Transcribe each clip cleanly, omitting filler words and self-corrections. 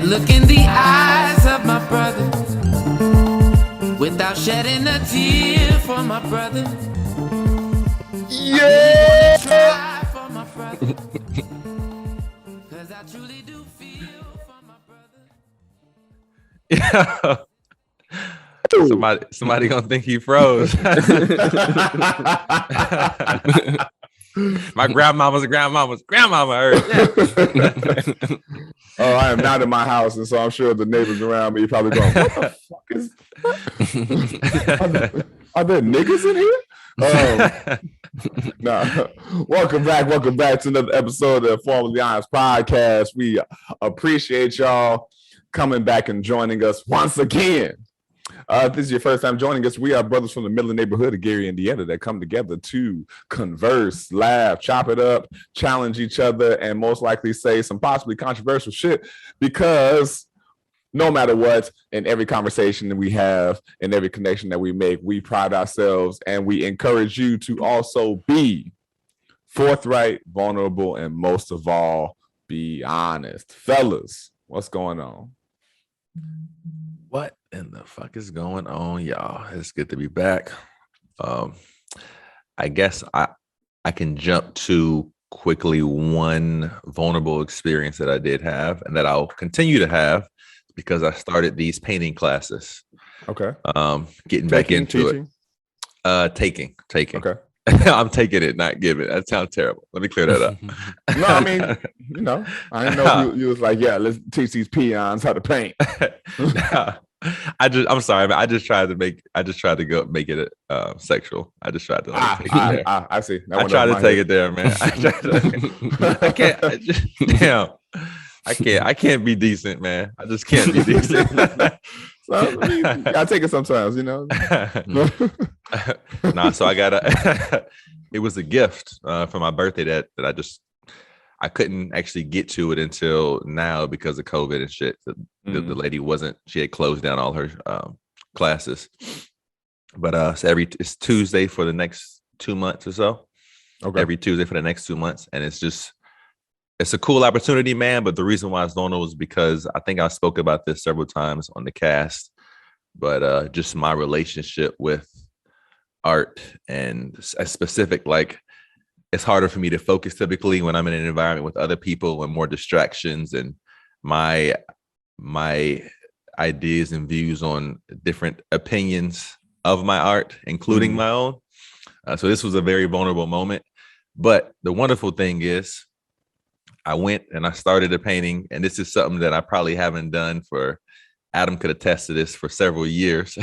look in the eyes of my brother without shedding a tear for my brother. Yeah. Try for my brother, 'cause I truly do feel for my brother. Yeah. Somebody gonna think he froze. My grandmama's grandmama heard. Oh, I am not in my house, and so I'm sure the neighbors around me probably going, "What the fuck is? Are there niggas in here?" Nah. Welcome back to another episode of InforMILLy podcast. We appreciate y'all coming back and joining us once again. If this is your first time joining us, we are brothers from the middle neighborhood of Gary, Indiana, that come together to converse, laugh, chop it up, challenge each other, and most likely say some possibly controversial shit, because no matter what, in every conversation that we have, in every connection that we make, we pride ourselves and we encourage you to also be forthright, vulnerable, and most of all, be honest. Fellas, what's going on? What in the fuck is going on, y'all? It's good to be back. I guess I can jump to quickly one vulnerable experience that I did have and that I'll continue to have because I started these painting classes. Okay. Getting back into teaching? It. Taking. Okay. I'm taking it, not giving. That sounds terrible. Let me clear that up. No, I mean, I didn't know you was like, yeah, let's teach these peons how to paint. I'm sorry, man. I just tried to make it sexual. I just tried to take it there. I see. I tried to take it there, man. I can't be decent, man. I just can't be decent. So, I mean, I take it sometimes, So I got it was a gift for my birthday that I couldn't actually get to it until now because of COVID and shit. The lady she had closed down all her classes. But so it's Tuesday for the next 2 months or so. Okay. Every Tuesday for the next 2 months. And it's a cool opportunity, man. But the reason why it's vulnerable is because I think I spoke about this several times on the cast, but just my relationship with art and a specific, like, it's harder for me to focus typically when I'm in an environment with other people and more distractions, and my ideas and views on different opinions of my art, including my own. So this was a very vulnerable moment. But the wonderful thing is I went and I started a painting, and this is something that I probably haven't done for, Adam could attest to this, for several years.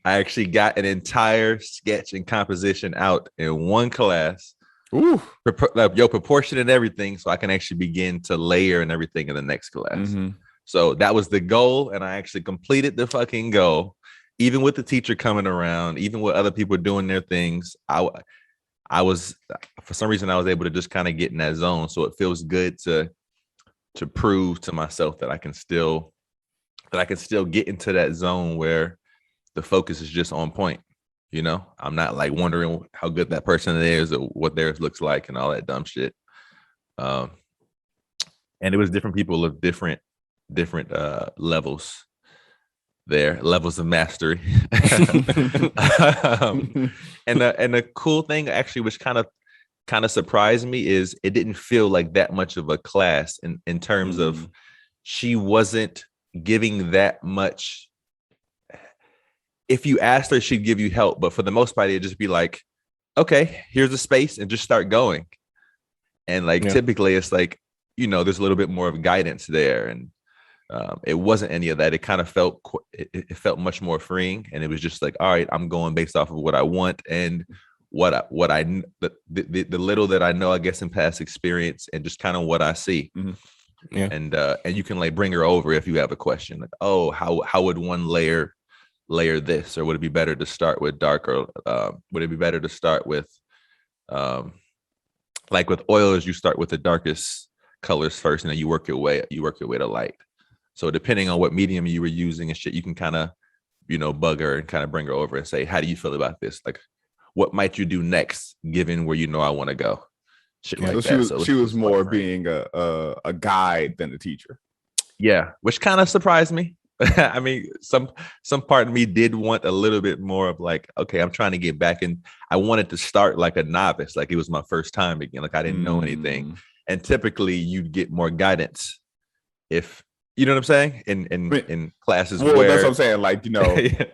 I actually got an entire sketch and composition out in one class. Ooh. Proportion and everything, so I can actually begin to layer and everything in the next class. So that was the goal, and I actually completed the fucking goal, even with the teacher coming around, even with other people doing their things. I was, for some reason, I was able to just kind of get in that zone. So it feels good to prove to myself that I can still get into that zone where the focus is just on point. I'm not like wondering how good that person is or what theirs looks like and all that dumb shit. And it was different people of different levels of mastery. And the cool thing actually, which kind of surprised me, is it didn't feel like that much of a class in terms of she wasn't giving that much. If you asked her, she'd give you help, but for the most part, it'd just be like, okay, here's a space and just start going. And typically it's like, there's a little bit more of guidance there. And it wasn't any of that. It kind of felt, it felt much more freeing. And it was just like, all right, I'm going based off of what I want and the little that I know, I guess, in past experience, and just kind of what I see. Yeah. And you can like bring her over if you have a question, like, oh, how would one layer this, or would it be better to start with darker? Would it be better to start with like with oils, you start with the darkest colors first, and then you work your way to light. So depending on what medium you were using and shit, you can kind of bug her and kind of bring her over and say, how do you feel about this? Like, what might you do next, given where I want to go? Shit like so that. she was more being a guide than a teacher. Yeah, which kind of surprised me. I mean, some part of me did want a little bit more of like, okay, I'm trying to get back in. I wanted to start like a novice, like it was my first time again, like I didn't know anything. And typically, you'd get more guidance if you know what I'm saying in classes well, where that's what I'm saying. Like, yeah.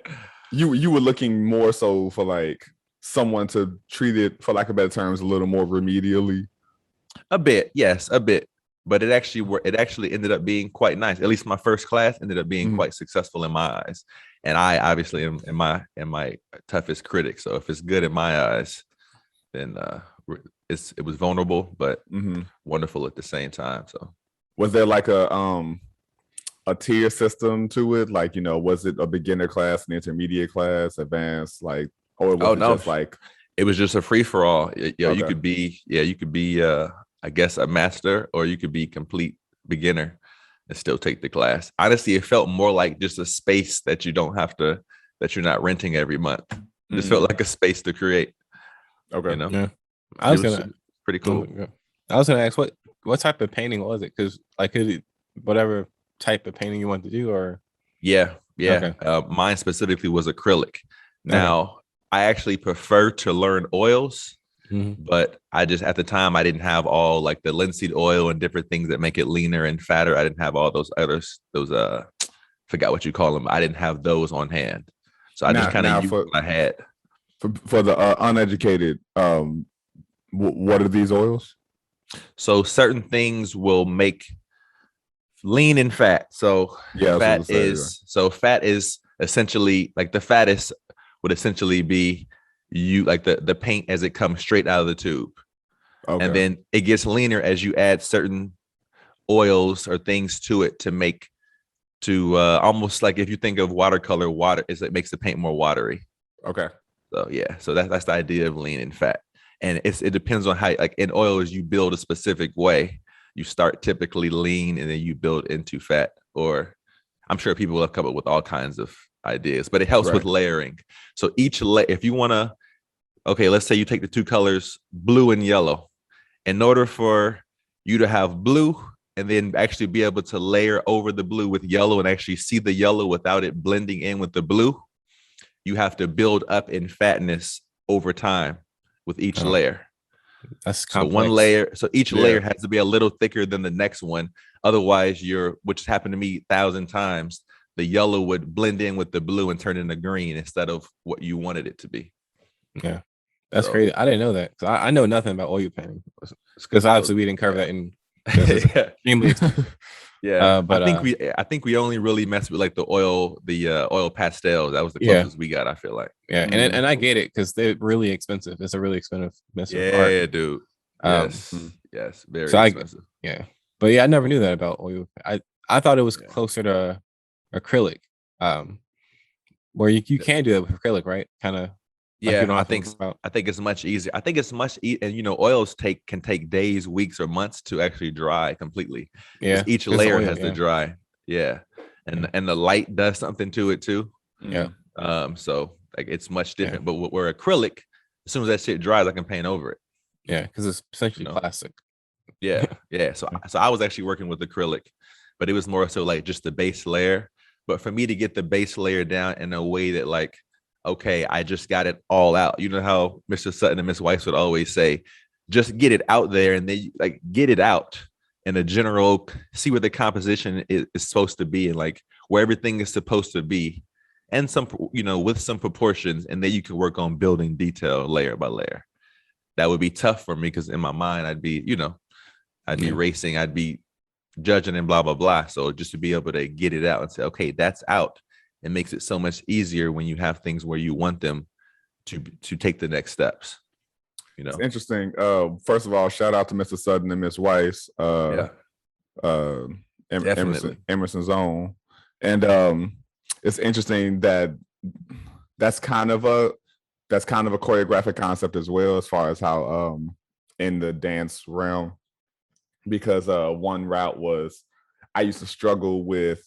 you were looking more so for like someone to treat it, for lack of better terms, a little more remedially. A bit, yes, a bit. But it actually ended up being quite nice. At least my first class ended up being quite successful in my eyes. And I obviously am my toughest critic. So if it's good in my eyes, then it was vulnerable, but wonderful at the same time. So was there like a tier system to it? Like, was it a beginner class, an intermediate class, advanced, like, or was it just like it was just a free for all? You Okay. could be I guess a master, or you could be complete beginner and still take the class. Honestly, it felt more like just a space that you're not renting every month. It just felt like a space to create. Okay. Yeah. I was gonna pretty cool. I was gonna ask what type of painting was it? Because like whatever type of painting you want to do, or yeah. Okay. Mine specifically was acrylic. Now I actually prefer to learn oils, but I just at the time I didn't have all like the linseed oil and different things that make it leaner and fatter. I didn't have all those others. Forgot what you call them. I didn't have those on hand, so I just kind of used what I had. For the uneducated, what are these oils? So certain things will make lean and fat. So fat is essentially like the fattest would essentially be you like the paint as it comes straight out of the tube. Okay. And then it gets leaner as you add certain oils or things to it to almost like if you think of watercolor, it makes the paint more watery. Okay. So yeah, so that's the idea of lean and fat. And it depends on how, like in oils, you build a specific way. You start typically lean and then you build into fat, or I'm sure people have come up with all kinds of ideas, but it helps with layering. So if you want to, okay, let's say you take the two colors, blue and yellow. In order for you to have blue and then actually be able to layer over the blue with yellow and actually see the yellow without it blending in with the blue, you have to build up in fatness over time with each layer. That's complex. So one layer, so each layer has to be a little thicker than the next one. Otherwise, which happened to me 1,000 times, the yellow would blend in with the blue and turn into green instead of what you wanted it to be. Yeah, that's crazy. I didn't know that. I know nothing about oil painting because obviously we didn't cover that in. But I think we only really messed with like the oil pastels. That was the closest we got, I feel like. Yeah, and I get it because they're really expensive. It's a really expensive art. Yeah, dude. Yes, very expensive. But I never knew that about oil. I thought it was closer to acrylic, where you can do that with acrylic, right? Kind of. Yeah, I think it's much easier. I think it's much and oils can take days, weeks, or months to actually dry completely. Yeah, each layer has to dry. Yeah, and the light does something to it too. Yeah. So like it's much different. But where acrylic, as soon as that shit dries, I can paint over it. Yeah, because it's essentially plastic. Yeah. So I was actually working with acrylic, but it was more so like just the base layer. But for me to get the base layer down in a way that like, okay, I just got it all out. You know how Mr. Sutton and Miss Weiss would always say, just get it out there and then like get it out in a general, see where the composition is supposed to be and like where everything is supposed to be. And some, with some proportions, and then you can work on building detail layer by layer. That would be tough for me because in my mind, I'd be racing, I'd be judging and blah, blah, blah. So just to be able to get it out and say, okay, that's out. It makes it so much easier when you have things where you want them to take the next steps. It's interesting. First of all, shout out to Mr. Sutton and Miss Weiss. Emerson's own. And it's interesting that's kind of a choreographic concept as well, as far as how in the dance realm, because one route was I used to struggle with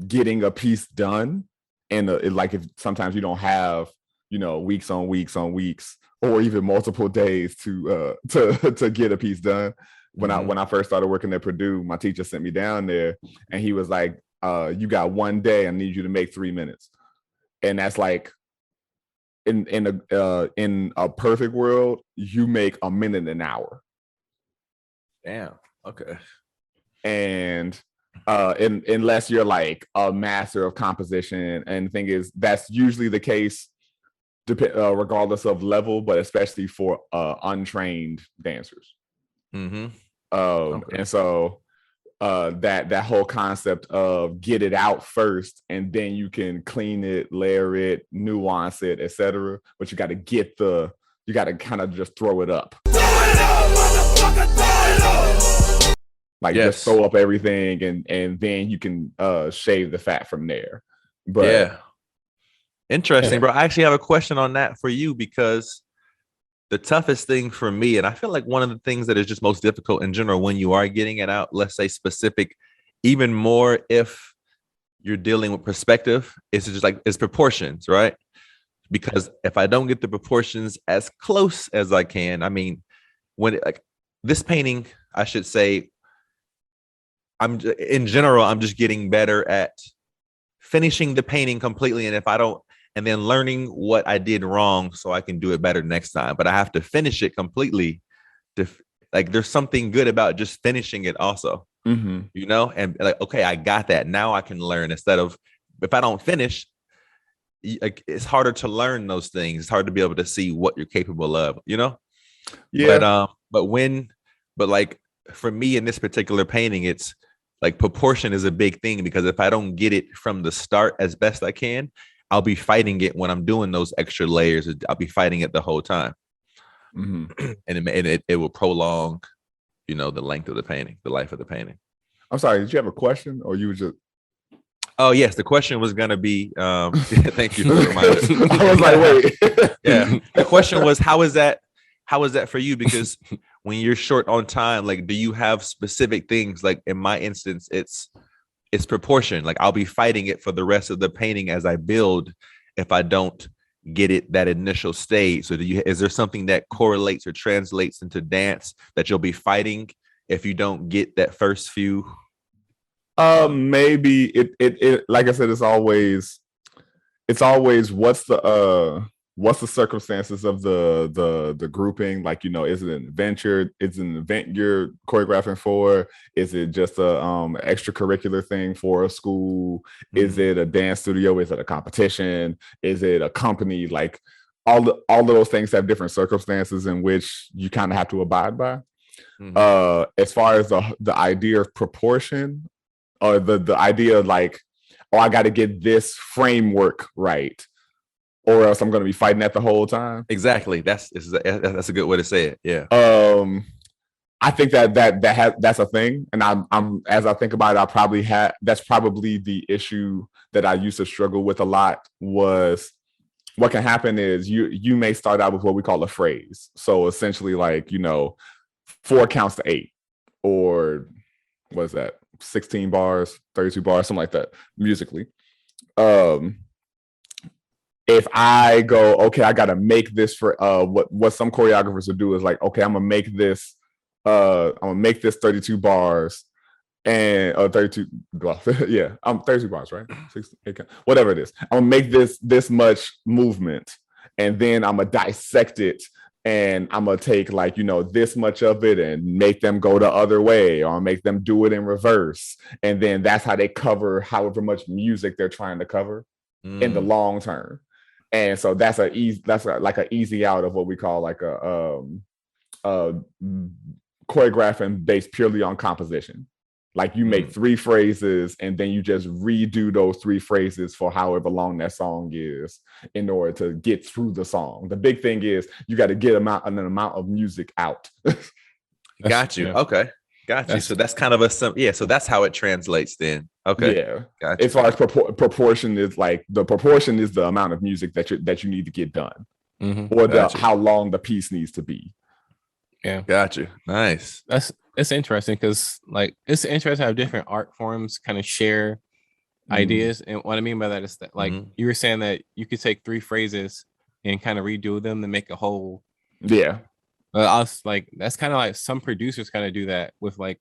getting a piece done, and like if sometimes you don't have weeks on weeks or even multiple days to get a piece done. when I first started working at Purdue, my teacher sent me down there, and he was like, "You got one day. I need you to make 3 minutes," and that's like in a perfect world, you make a minute an hour. Damn. Okay. And unless you're like a master of composition, and the thing is, that's usually the case, regardless of level, but especially for untrained dancers. Okay. And so that whole concept of get it out first, and then you can clean it, layer it, nuance it, etc. But you got to kind of just throw it up. Like just throw up everything, and then you can shave the fat from there. But yeah, interesting, bro. I actually have a question on that for you, because the toughest thing for me, and I feel like one of the things that is just most difficult in general when you are getting it out, let's say specific, even more if you're dealing with perspective, is just like it's proportions, right? Because if I don't get the proportions as close as I can, I mean, like this painting, I should say, I'm just getting better at finishing the painting completely. And if I don't, and then learning what I did wrong so I can do it better next time, but I have to finish it completely. Like there's something good about just finishing it also, and like, okay, I got that. Now I can learn, instead of, if I don't finish, it's harder to learn those things. It's hard to be able to see what you're capable of, Yeah. But like for me in this particular painting, it's like proportion is a big thing, because if I don't get it from the start as best I can, I'll be fighting it when I'm doing those extra layers. I'll be fighting it the whole time. And it will prolong, the length of the painting, the life of the painting. I'm sorry, did you have a question, or you were just... Oh yes, the question was gonna be thank you for the reminder. I was like, wait. Yeah. The question was, how is that for you? Because when you're short on time, like, do you have specific things? Like in my instance, it's proportion. Like I'll be fighting it for the rest of the painting as I build if I don't get it that initial stage. So is there something that correlates or translates into dance that you'll be fighting if you don't get that first few? Maybe it like I said, it's always what's the circumstances of the grouping? Like, is it an adventure? Is it an event you're choreographing for? Is it just a extracurricular thing for a school? Is it a dance studio? Is it a competition? Is it a company? Like all of those things have different circumstances in which you kind of have to abide by. As far as the idea of proportion, or the idea of like, oh, I got to get this framework right, or else I'm going to be fighting that the whole time. Exactly. That's a good way to say it. Yeah. I think that's a thing, and I'm as I think about it, that's probably the issue that I used to struggle with a lot. Was what can happen is you may start out with what we call a phrase. So essentially, like 4 counts to 8, or what is that? 16 bars, 32 bars, something like that, musically. If I go, okay, I gotta make this for what some choreographers will do is like, okay, I'm gonna make this 32 bars and 32, well, yeah, 32 bars, right? 16, whatever it is. I'm gonna make this much movement, and then I'm gonna dissect it, and I'm gonna take like this much of it and make them go the other way, or make them do it in reverse, and then that's how they cover however much music they're trying to cover in the long term. And so that's like an easy out of what we call like a choreographing based purely on composition. Like you make 3 phrases, and then you just redo those 3 phrases for however long that song is in order to get through the song. The big thing is you got to get an amount of music out. Got you. Yeah. Okay. Got you. So that's kind of so that's how it translates then. Okay. Yeah. Gotcha. As far as proportion is, like the proportion is the amount of music that you need to get done, or how long the piece needs to be. Yeah. Got you. Nice. It's interesting, because like it's interesting how different art forms kind of share ideas. And what I mean by that is that, like, you were saying that you could take 3 phrases and kind of redo them to make a whole. Yeah. I was like, that's kind of like some producers kind of do that with like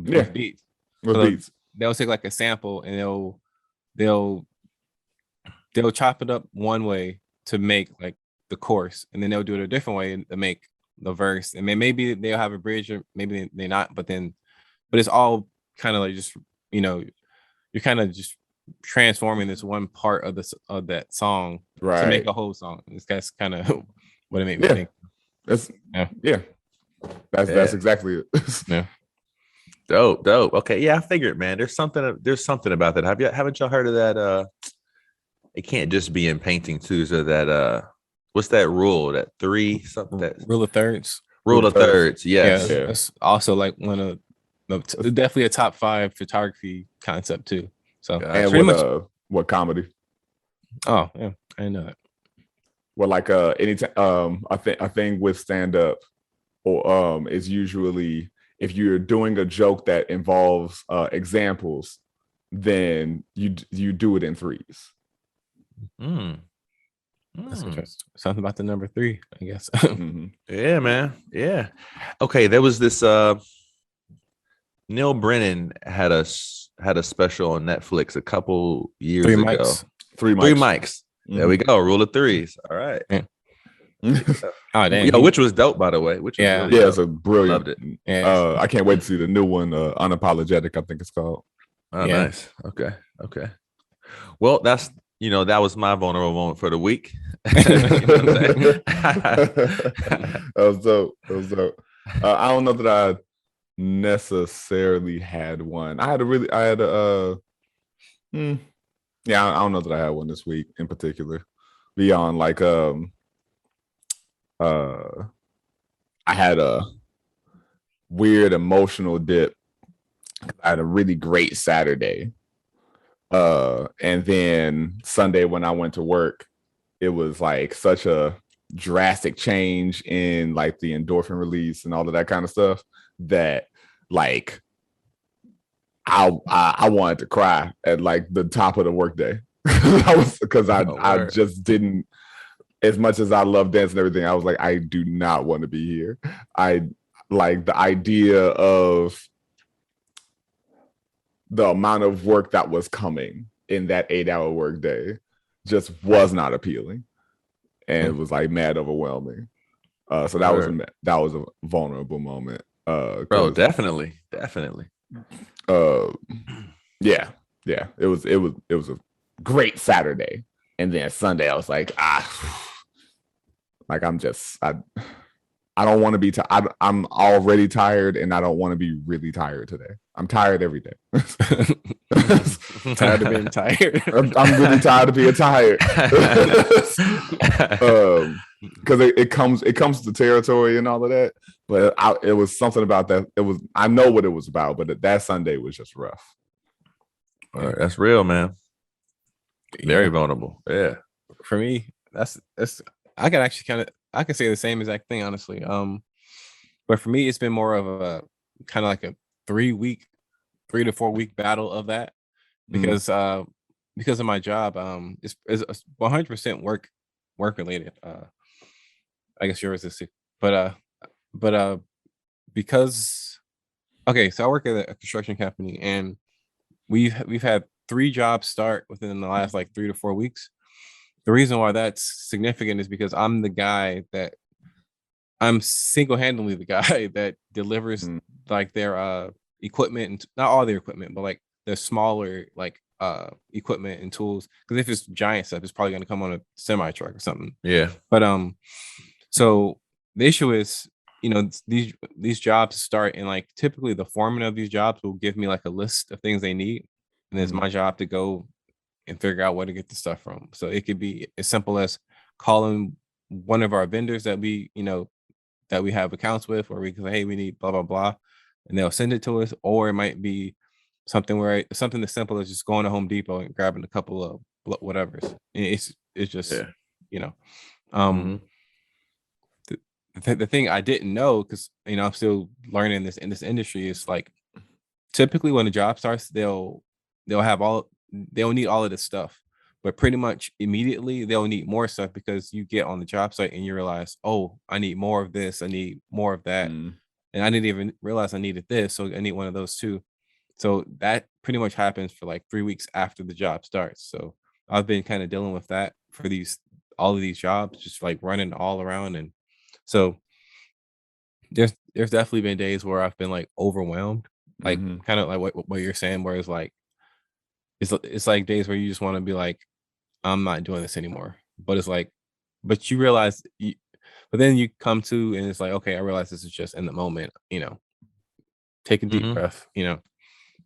Yeah. with beats. With So beats. they'll take like a sample and they'll chop it up one way to make like the chorus, and then they'll do it a different way to make the verse. And maybe they'll have a bridge, or maybe they not. But it's all kind of like just, you know, you're kind of just transforming this one part of that song to make Right. a whole song. That's kind of what it made me Yeah. think. That's Yeah. That's exactly it. Yeah. Dope. Okay, yeah, I figured, man. There's something about that. Haven't y'all heard of that? It can't just be in painting too. So that what's that rule? That three something that Rule of thirds. rule of thirds. Yes. Yeah, that's also like one of definitely a top 5 photography concept too. So And pretty much. what comedy? Oh yeah, I didn't know that. Well, like anytime a thing with stand up or is usually if you're doing a joke that involves examples, then you do it in threes. That's interesting. Something about the number 3, I guess. Yeah, man. Yeah. Okay, there was this Neil Brennan had a special on Netflix a couple years ago. Mics. Three mics. There we go. Rule of threes. All right. Yeah. Oh damn. Yo, which was dope, by the way. Which was really dope. It's a brilliant. Loved it. Yeah. I can't wait to see the new one, Unapologetic, I think it's called. Oh, nice. Okay. Well, that was my vulnerable moment for the week. That was dope. I don't know that I necessarily had one. I don't know that I had one this week in particular. Beyond like I had a weird emotional dip. I had a really great Saturday. And then Sunday when I went to work, it was like such a drastic change in like the endorphin release and all of that kind of stuff that like I wanted to cry at like the top of the workday. I just didn't, as much as I love dance and everything, I was like, I do not want to be here. I like the idea of the amount of work that was coming in that 8-hour workday just was not appealing, and it was like mad overwhelming. So that was a vulnerable moment. Bro, definitely. Yeah. It was a great Saturday, and then Sunday I was like, like I don't want to be I'm already tired, and I don't want to be really tired today. I'm tired every day. Tired of being tired. I'm really tired of being tired. Because it comes to territory and all of that. But it was something about that. I know what it was about, but that Sunday was just rough. All right, that's real, man. Very vulnerable. Yeah. For me, that's I can actually I can say the same exact thing, honestly. But for me, it's been more of a kind of like a 3 to 4 week battle of that, because of my job. It's 100% work related. I guess yours is too, but because so I work at a construction company, and we've had 3 jobs start within the last like 3 to 4 weeks. The reason why that's significant is because I'm single-handedly the guy that delivers like their equipment, and not all their equipment, but like their smaller like equipment and tools. Because if it's giant stuff, it's probably going to come on a semi truck or something. Yeah. But so the issue is, these jobs start, and like typically the foreman of these jobs will give me like a list of things they need, and it's my job to go and figure out where to get the stuff from. So it could be as simple as calling one of our vendors that we have accounts with, or we can say, hey, we need blah blah blah, and they'll send it to us. Or it might be something as simple as just going to Home Depot and grabbing a couple of whatever's. It's just the thing I didn't know, because I'm still learning this in this industry, is like typically when a job starts, they'll need all of this stuff, but pretty much immediately they'll need more stuff because you get on the job site and you realize, oh, I need more of this, I need more of that, and I didn't even realize I needed this, so I need one of those too. So that pretty much happens for like 3 weeks after the job starts. So I've been kind of dealing with that for all of these jobs, just like running all around. And so there's definitely been days where I've been like overwhelmed, like kind of like what you're saying, where it's like it's like days where you just want to be like, I'm not doing this anymore. But it's like, but you realize, but then you come to and it's like, okay, I realize this is just in the moment, take a deep breath,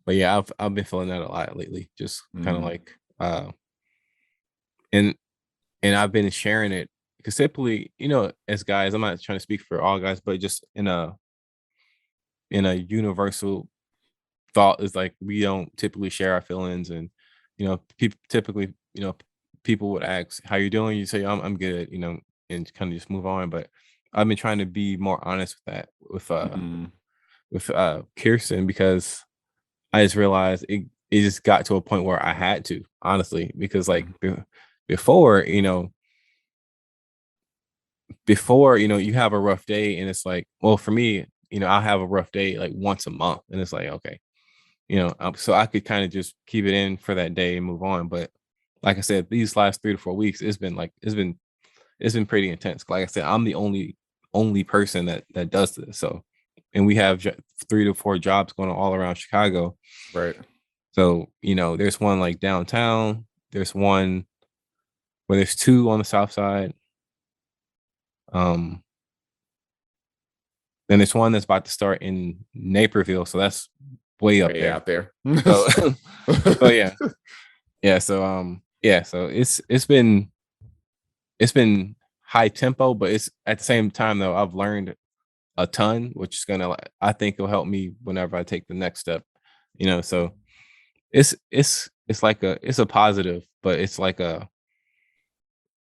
But yeah, I've been feeling that a lot lately, just kind of like, and I've been sharing it because typically, as guys, I'm not trying to speak for all guys, but just in a universal thought is like we don't typically share our feelings, and people typically, people would ask how you doing, you say I'm good, and kind of just move on. But I've been trying to be more honest with that with Kirsten, because I just realized it just got to a point where I had to, honestly, because like before, you have a rough day and it's like, well, for me, I'll have a rough day like once a month and it's like, okay, so I could kind of just keep it in for that day and move on. But like I said, these last 3 to 4 weeks, it's been pretty intense. Like I said, I'm the only person that does this. So, and we have 3 to 4 jobs going on all around Chicago. Right. So, there's one like downtown. There's one where there's 2 on the south side. Then there's one that's about to start in Naperville. So that's way up there. Out there. So, so yeah. Yeah. So, so it's been high tempo, but it's at the same time though, I've learned a ton, which is gonna, I think will help me whenever I take the next step, so it's like it's a positive, but it's like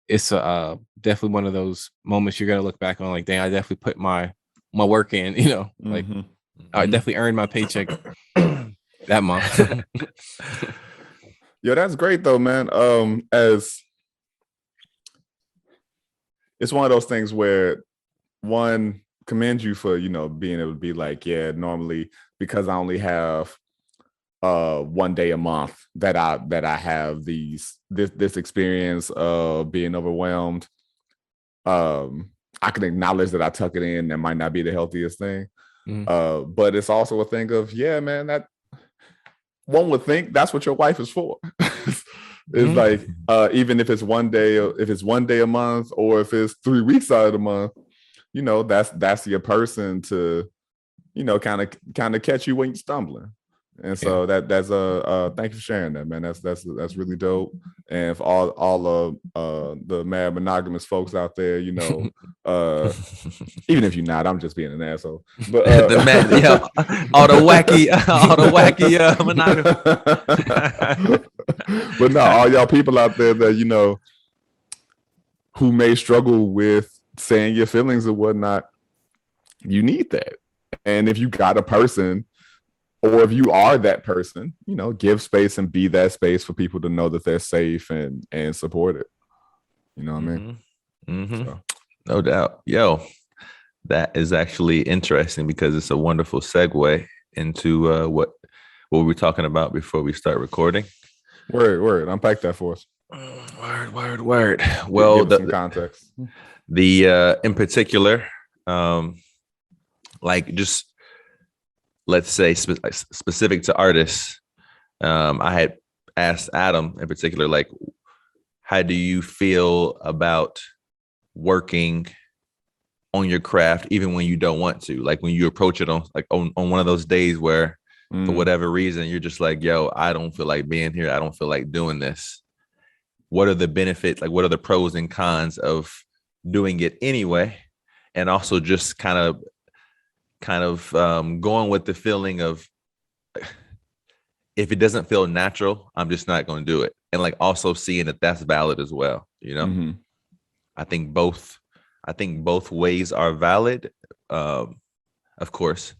it's definitely one of those moments you're gonna look back on like, dang, I definitely put my work in, like I definitely earned my paycheck that month. Yo, that's great though, man. As it's one of those things where one commend you for, being able to be like, yeah, normally because I only have one day a month that I have this experience of being overwhelmed. I can acknowledge that I tuck it in. That might not be the healthiest thing. But it's also a thing of, yeah, man, that one would think that's what your wife is for. It's like, even if it's one day a month, or if it's 3 weeks out of the month, that's your person to, kind of catch you when you're stumbling. And so that's thank you for sharing that, man. That's really dope. And for all of the mad monogamous folks out there, even if you're not, I'm just being an asshole. But the mad, all the wacky monogamous. But no, all y'all people out there that who may struggle with saying your feelings and whatnot, you need that. And if you got a person, or if you are that person, give space and be that space for people to know that they're safe and supported. You know what I mean? So. No doubt. Yo, that is actually interesting because it's a wonderful segue into what we were talking about before we start recording. Word. Unpack that for us. Word. Well, give some context. The in particular, like just let's say specific to artists, I had asked Adam in particular, like, how do you feel about working on your craft even when you don't want to? Like when you approach it on one of those days where for whatever reason you're just like, yo, I don't feel like being here, I don't feel like doing this. What are the benefits? Like, what are the pros and cons of doing it anyway? And also just kind of going with the feeling of, if it doesn't feel natural, I'm just not going to do it. And like also seeing that that's valid as well. I think both ways are valid, of course,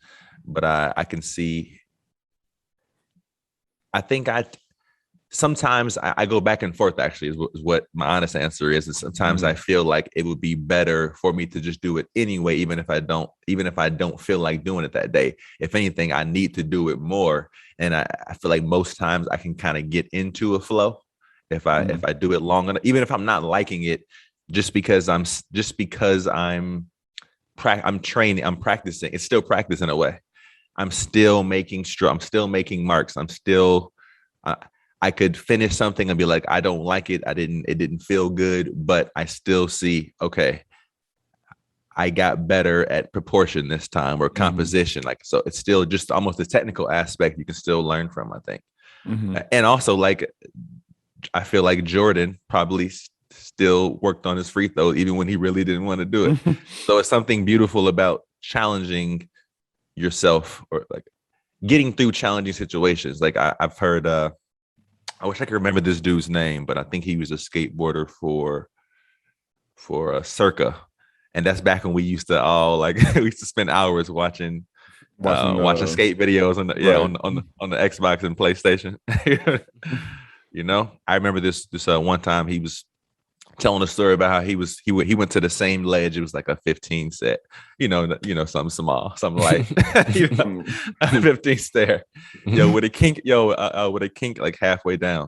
but I can see, I think sometimes I go back and forth, actually, is what my honest answer is. And sometimes I feel like it would be better for me to just do it anyway, even if I don't feel like doing it that day. If anything, I need to do it more. And I feel like most times I can kind of get into a flow if I do it long enough, even if I'm not liking it, just because I'm training, I'm practicing. It's still practice in a way. I'm still making marks. I could finish something and be like, I don't like it. It didn't feel good, but I still see, okay, I got better at proportion this time, or composition. Like, so it's still just almost a technical aspect you can still learn from, I think. And also, like, I feel like Jordan probably still worked on his free throw even when he really didn't want to do it. So it's something beautiful about challenging yourself, or like getting through challenging situations. Like I've heard, I wish I could remember this dude's name, but I think he was a skateboarder for Circa. And that's back when we used to all we used to spend hours watching skate videos on the Xbox and PlayStation. You know, I remember this one time he was telling a story about how he went to the same ledge. It was like a 15 set, something small, something light, 15 stair, with a kink like halfway down.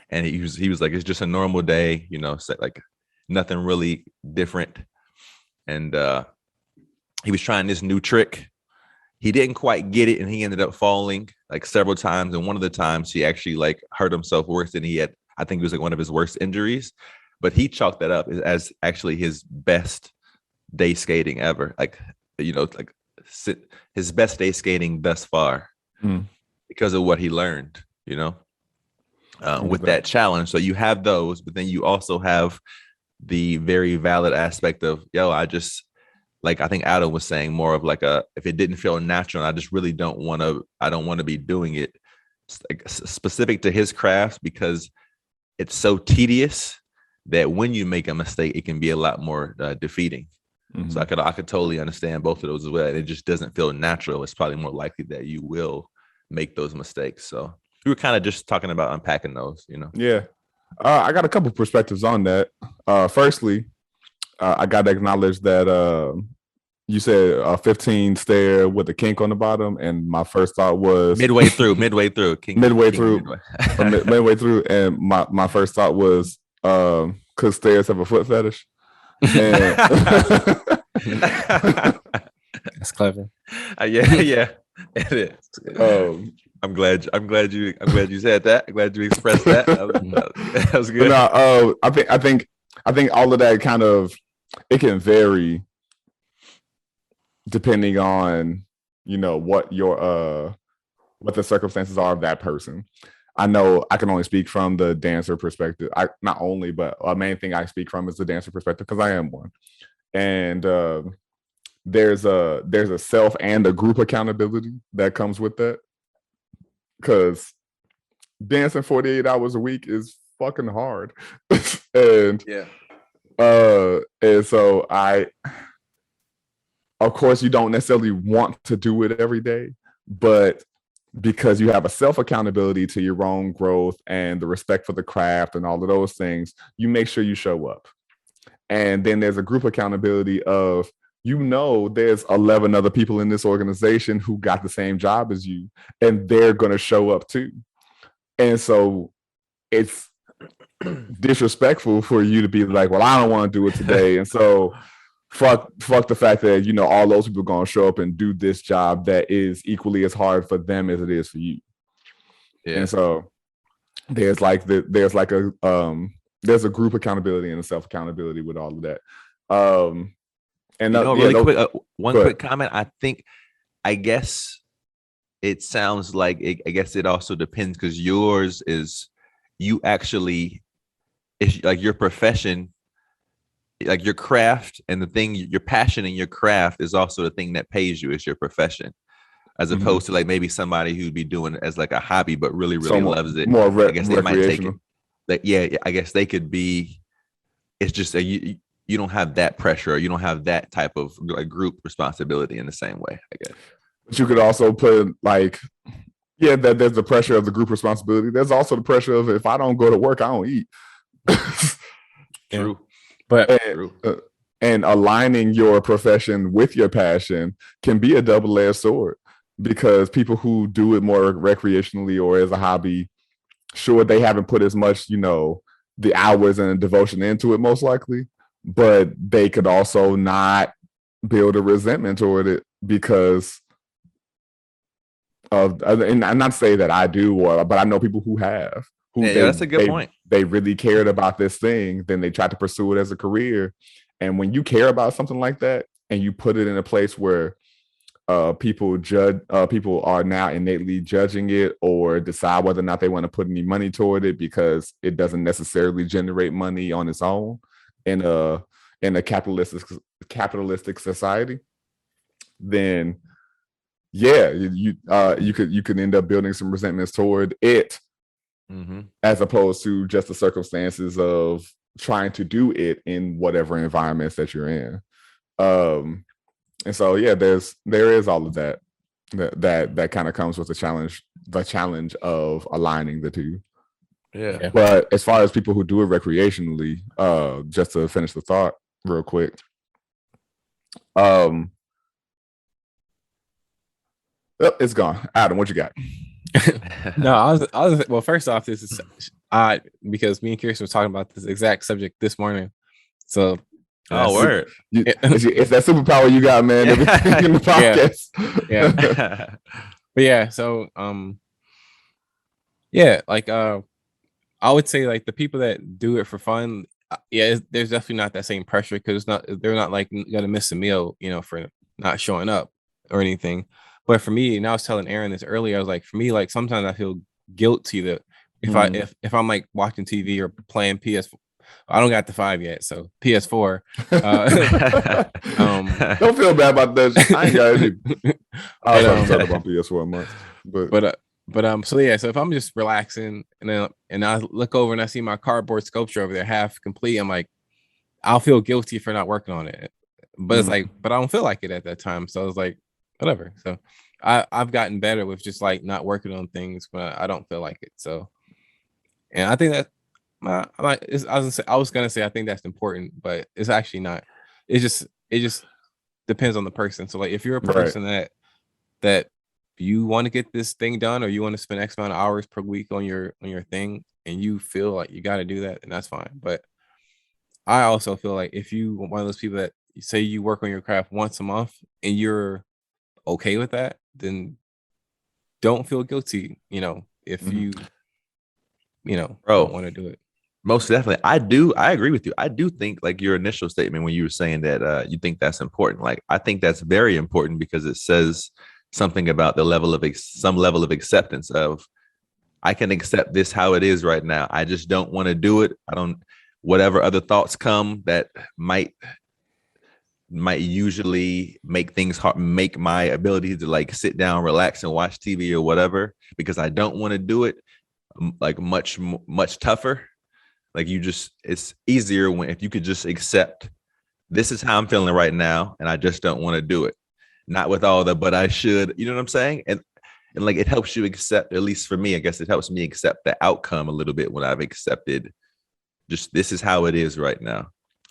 And he was like, it's just a normal day, like nothing really different. And he was trying this new trick. He didn't quite get it, and he ended up falling like several times. And one of the times he actually like hurt himself worse than he had. I think it was like one of his worst injuries, but he chalked that up as actually his best day skating ever. Like, his best day skating thus far because of what he learned, with that challenge. So you have those, but then you also have the very valid aspect of, I just, like, I think Adam was saying, more of like if it didn't feel natural, I just really don't want to be doing it. It's like specific to his craft, because it's so tedious that when you make a mistake, it can be a lot more defeating. So I could totally understand both of those as well. It just doesn't feel natural. It's probably more likely that you will make those mistakes. So we were kind of just talking about unpacking those, Yeah. I got a couple perspectives on that. Firstly, I got to acknowledge that you said 15 stair with a kink on the bottom, and my first thought was midway through, and my first thought was could stairs have a foot fetish? And that's clever. Yeah, it is. I'm glad you said that. I'm glad you expressed that. That was good. No, I think all of that kind of, it can vary depending on what what the circumstances are of that person. I know I can only speak from the dancer perspective. Not only, but a main thing I speak from is the dancer perspective, because I am one. And there's a self and a group accountability that comes with that, because dancing 48 hours a week is fucking hard. And so of course, you don't necessarily want to do it every day, but because you have a self accountability to your own growth and the respect for the craft and all of those things, you make sure you show up. And then there's a group accountability of, there's 11 other people in this organization who got the same job as you, and they're going to show up too. And so it's disrespectful for you to be like, well, I don't want to do it today. And so fuck the fact that, all those people are going to show up and do this job that is equally as hard for them as it is for you. Yeah. And so there's a group accountability and a self accountability with all of that. Quick comment. I guess it sounds like I guess it also depends, because yours is, you actually, it's like your profession, like your craft, and the thing, your passion in your craft is also the thing that pays you. It's your profession, as opposed to like maybe somebody who'd be doing it as like a hobby, but really loves it. I guess they might take it. Like, I guess they could be. It's just you don't have that pressure, or you don't have that type of like group responsibility in the same way, I guess. But you could also put like Yeah, that there's the pressure of the group responsibility. There's also the pressure of if I don't go to work, I don't eat. True. But and, True. and aligning your profession with your passion can be a double-edged sword because people who do it more recreationally or as a hobby, sure, they haven't put as much, the hours and devotion into it, most likely, but they could also not build a resentment toward it because of, and I'm not saying that I do, but I know people who have, who Yeah, that's a good point. they really cared about this thing, then they tried to pursue it as a career. And when you care about something like that and you put it in a place where people are now innately judging it or decide whether or not they want to put any money toward it because it doesn't necessarily generate money on its own in a capitalistic society, then yeah, you could end up building some resentments toward it, as opposed to just the circumstances of trying to do it in whatever environments that you're in. And so yeah, there is all of that kind of comes with the challenge of aligning the two. Yeah. But as far as people who do it recreationally, just to finish the thought real quick, it's gone. Adam, what you got? No, I was well, first off, this is odd because me and Kirsten were talking about this exact subject this morning. So Oh, word. It's that superpower you got, man. Yeah. Everything in the podcast. Yeah. But yeah, so yeah, like I would say like the people that do it for fun, yeah, there's definitely not that same pressure because they're not like gonna miss a meal, for not showing up or anything. But for me, and I was telling Aaron this earlier, I was like, for me, like sometimes I feel guilty that if I'm like watching TV or playing PS, I don't got the 5 yet, so PS4. Don't feel bad about that. I ain't got any. I was talking about PS4 a month, but so yeah, so if I'm just relaxing and I look over and I see my cardboard sculpture over there half complete, I'm like, I'll feel guilty for not working on it. But it's like, but I don't feel like it at that time. So I was like, whatever. So I've gotten better with just like not working on things when I don't feel like it. So, and I think that I was gonna say I think that's important, but it's actually not. It just depends on the person. So like if you're a person that you want to get this thing done or you want to spend X amount of hours per week on your thing and you feel like you got to do that, and that's fine. But I also feel like if you one of those people that say you work on your craft once a month and you're okay with that, then don't feel guilty, if you Bro, don't want to do it. Most definitely. I agree with you. I do think like your initial statement when you were saying that you think that's important. Like I think that's very important because it says something about the level of some level of acceptance of I can accept this how it is right now. I just don't want to do it. I don't whatever other thoughts come that might usually make things hard, make my ability to like sit down, relax and watch TV or whatever because I don't want to do it like much tougher. Like it's easier if you could just accept this is how I'm feeling right now and I just don't want to do it. Not with all the but I should, you know what I'm saying? And like it helps you accept, at least for me, I guess it helps me accept the outcome a little bit when I've accepted just this is how it is right now.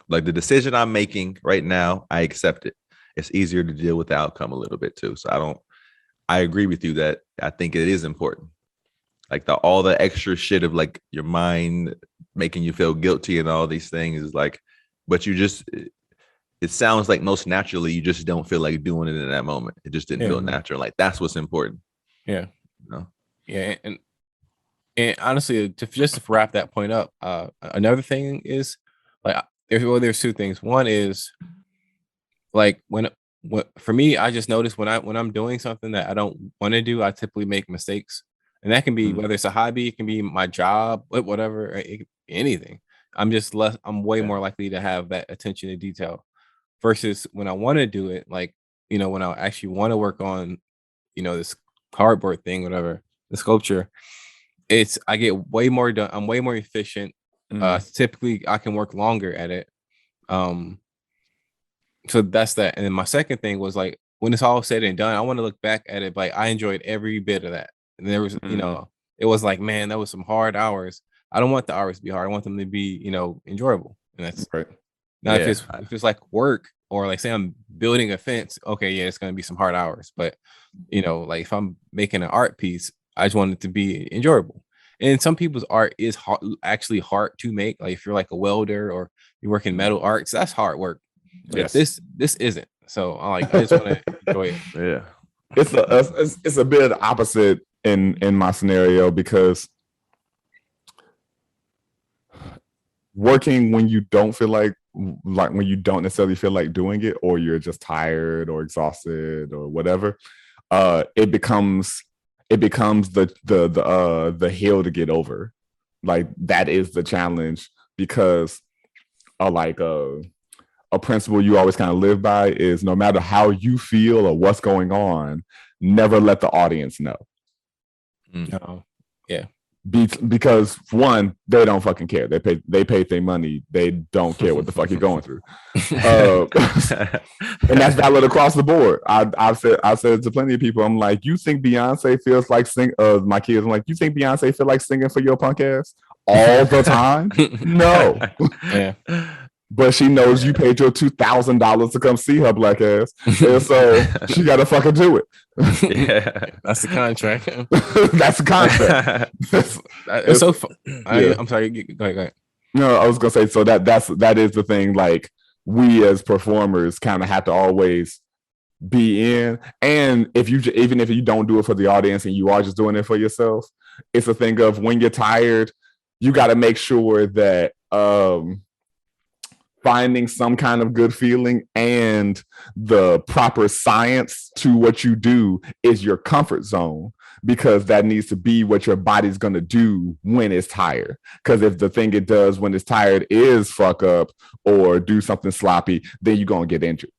Like the decision I'm making right now, I accept it. It's easier to deal with the outcome a little bit too. So I agree with you that I think it is important. Like all the extra shit of like your mind making you feel guilty and all these things is like, but it sounds like most naturally you just don't feel like doing it in that moment. It just didn't feel natural. Like that's what's important. Yeah. Yeah. And honestly, just to wrap that point up, another thing is like there's two things. One is like when for me, I just notice when I'm doing something that I don't want to do, I typically make mistakes. And that can be whether it's a hobby, it can be my job, whatever, anything. I'm way more likely to have that attention to detail versus when I want to do it, like, when I actually want to work on, this cardboard thing, whatever, the sculpture, I get way more done. I'm way more efficient. Typically I can work longer at it. So that's that. And then my second thing was like, when it's all said and done, I want to look back at it, like I enjoyed every bit of that. And there was, you know, it was like, man, that was some hard hours. I don't want the hours to be hard. I want them to be, you know, enjoyable. And that's Right. now Yeah. if it's like work or like say I'm building a fence, okay, yeah, it's gonna be some hard hours. But you know, like if I'm making an art piece, I just want it to be enjoyable. And some people's art is actually hard to make. Like if you're like a welder or you work in metal arts, that's hard work. But Yes. this isn't. So I just want to enjoy it. Yeah. It's a bit opposite in my scenario because working when you don't feel like when you don't necessarily feel like doing it, or you're just tired or exhausted or whatever, it becomes the hill to get over. Like that is the challenge, because a principle you always kind of live by is no matter how you feel or what's going on, never let the audience know. Yeah. Because one, they don't fucking care. They paid their money. They don't care what the fuck you're going through. And that's valid across the board. I've said to plenty of people, I'm like, you think Beyonce feels like my kids, I'm like, you think Beyonce feel like singing for your punk ass all the time? No. Yeah. But she knows you paid your $2,000 to come see her black ass, and so she got to fucking do it. Yeah, that's the contract. That's the contract. It's so fun. Yeah. I'm sorry. Go ahead. No, I was gonna say, so that is the thing. Like, we as performers kind of have to always be in, and even if you don't do it for the audience and you are just doing it for yourself, it's a thing of when you're tired, you got to make sure that finding some kind of good feeling and the proper science to what you do is your comfort zone, because that needs to be what your body's going to do when it's tired. Because if the thing it does when it's tired is fuck up or do something sloppy, then you're going to get injured.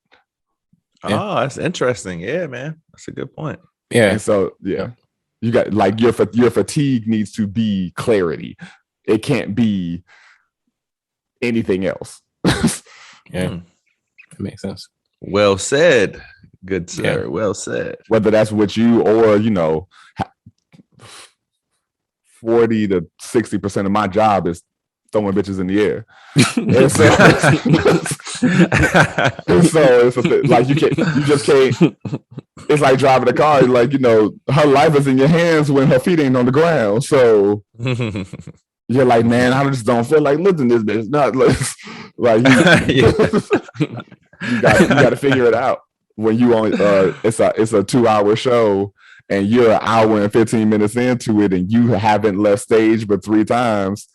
Oh, that's interesting. Yeah, man. That's a good point. Yeah. And so, yeah, you got like your fatigue needs to be clarity. It can't be anything else. Yeah, that makes sense. Well said, good sir. Yeah. Well said. Whether that's with you or 40 to 60% of my job is throwing bitches in the air. So it's like you just can't. It's like driving a car. Like her life is in your hands when her feet ain't on the ground. So. You're like, man, I just don't feel like lifting this bitch. Not like you got to figure it out when you on. It's a 2-hour show and you're an hour and 15 minutes into it, and you haven't left stage but 3 times,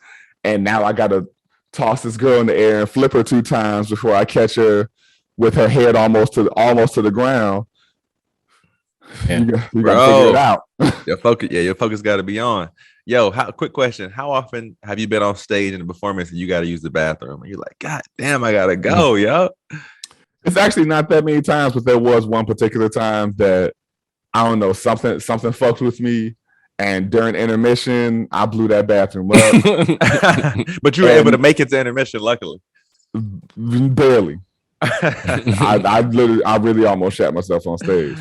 and now I got to toss this girl in the air and flip her 2 times before I catch her with her head almost to the ground. Yeah. You got to figure it out. Your focus got to be on. Yo, quick question. How often have you been on stage in a performance and you got to use the bathroom? And you're like, God damn, I got to go, yo. It's actually not that many times, but there was one particular time that, I don't know, something fucked with me. And during intermission, I blew that bathroom up. But you were able to make it to intermission, luckily. Barely. I really almost shat myself on stage.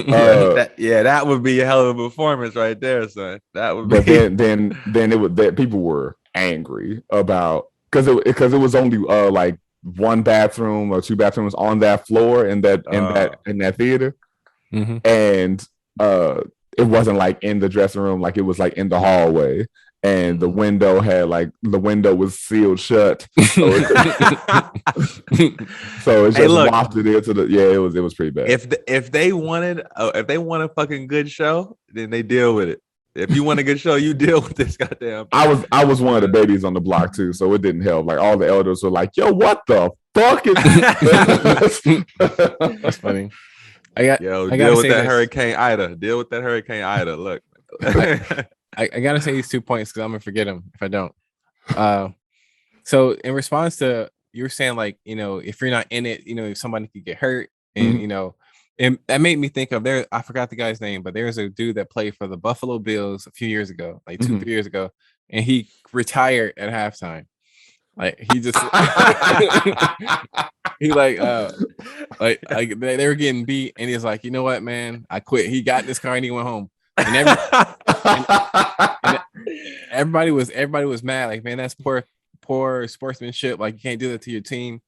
That would be a hell of a performance right there, son. That would be. But then it was that people were angry about because it was only like 1 bathroom or 2 bathrooms on that floor in that theater, and it wasn't like in the dressing room, like it was like in the hallway. And the window was sealed shut, so it just wafted into the. Yeah, it was pretty bad. If they wanted a fucking good show, then they deal with it. If you want a good show, you deal with this goddamn. I was one of the babies on the block too, so it didn't help. Like all the elders were like, "Yo, what the fuck is this?" That's funny. Deal with that Hurricane Ida. Deal with that Hurricane Ida. Look. I gotta say these 2 points because I'm gonna forget them if I don't. So in response to you were saying, like, if you're not in it, somebody could get hurt, and and that made me think of I forgot the guy's name, but there's a dude that played for the Buffalo Bills a few years ago, like 2-3 years ago, and he retired at halftime. Like he just he like they were getting beat, and he's like, you know what, man, I quit. He got this car and he went home. and everybody was mad. Like, man, that's poor sportsmanship. Like, you can't do that to your team.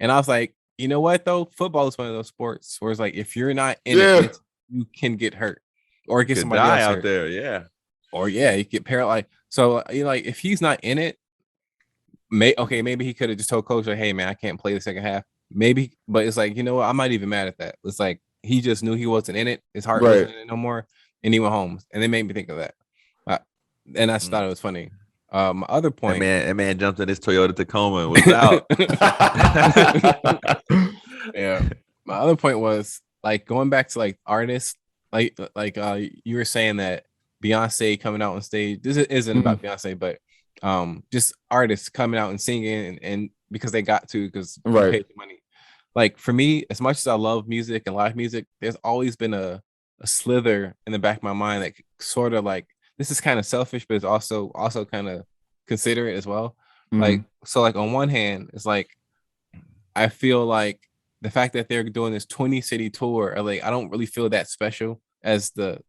And I was like, you know what though? Football is one of those sports where it's like, if you're not in it, you can get hurt or get somebody else out hurt. there. Yeah. Or you get paralyzed. So like, if he's not in it, maybe he could have just told coach like, hey man, I can't play the second half. Maybe, but it's like, you know what? I'm not even mad at that. It's like he just knew he wasn't in it. His heart wasn't in it no more, and he went home. And it made me think of that. And I just thought it was funny. My other point, that man jumped in his Toyota Tacoma and was out. Yeah. My other point was like going back to like artists, like you were saying that Beyonce coming out on stage. This isn't about Beyonce, but just artists coming out and singing and because they got to, because they paid the money. Like for me, as much as I love music and live music, there's always been a slither in the back of my mind that sort of like, this is kind of selfish, but it's also kind of considerate as well. Like, so like on one hand, it's like I feel like the fact that they're doing this 20 city tour, like I don't really feel that special as the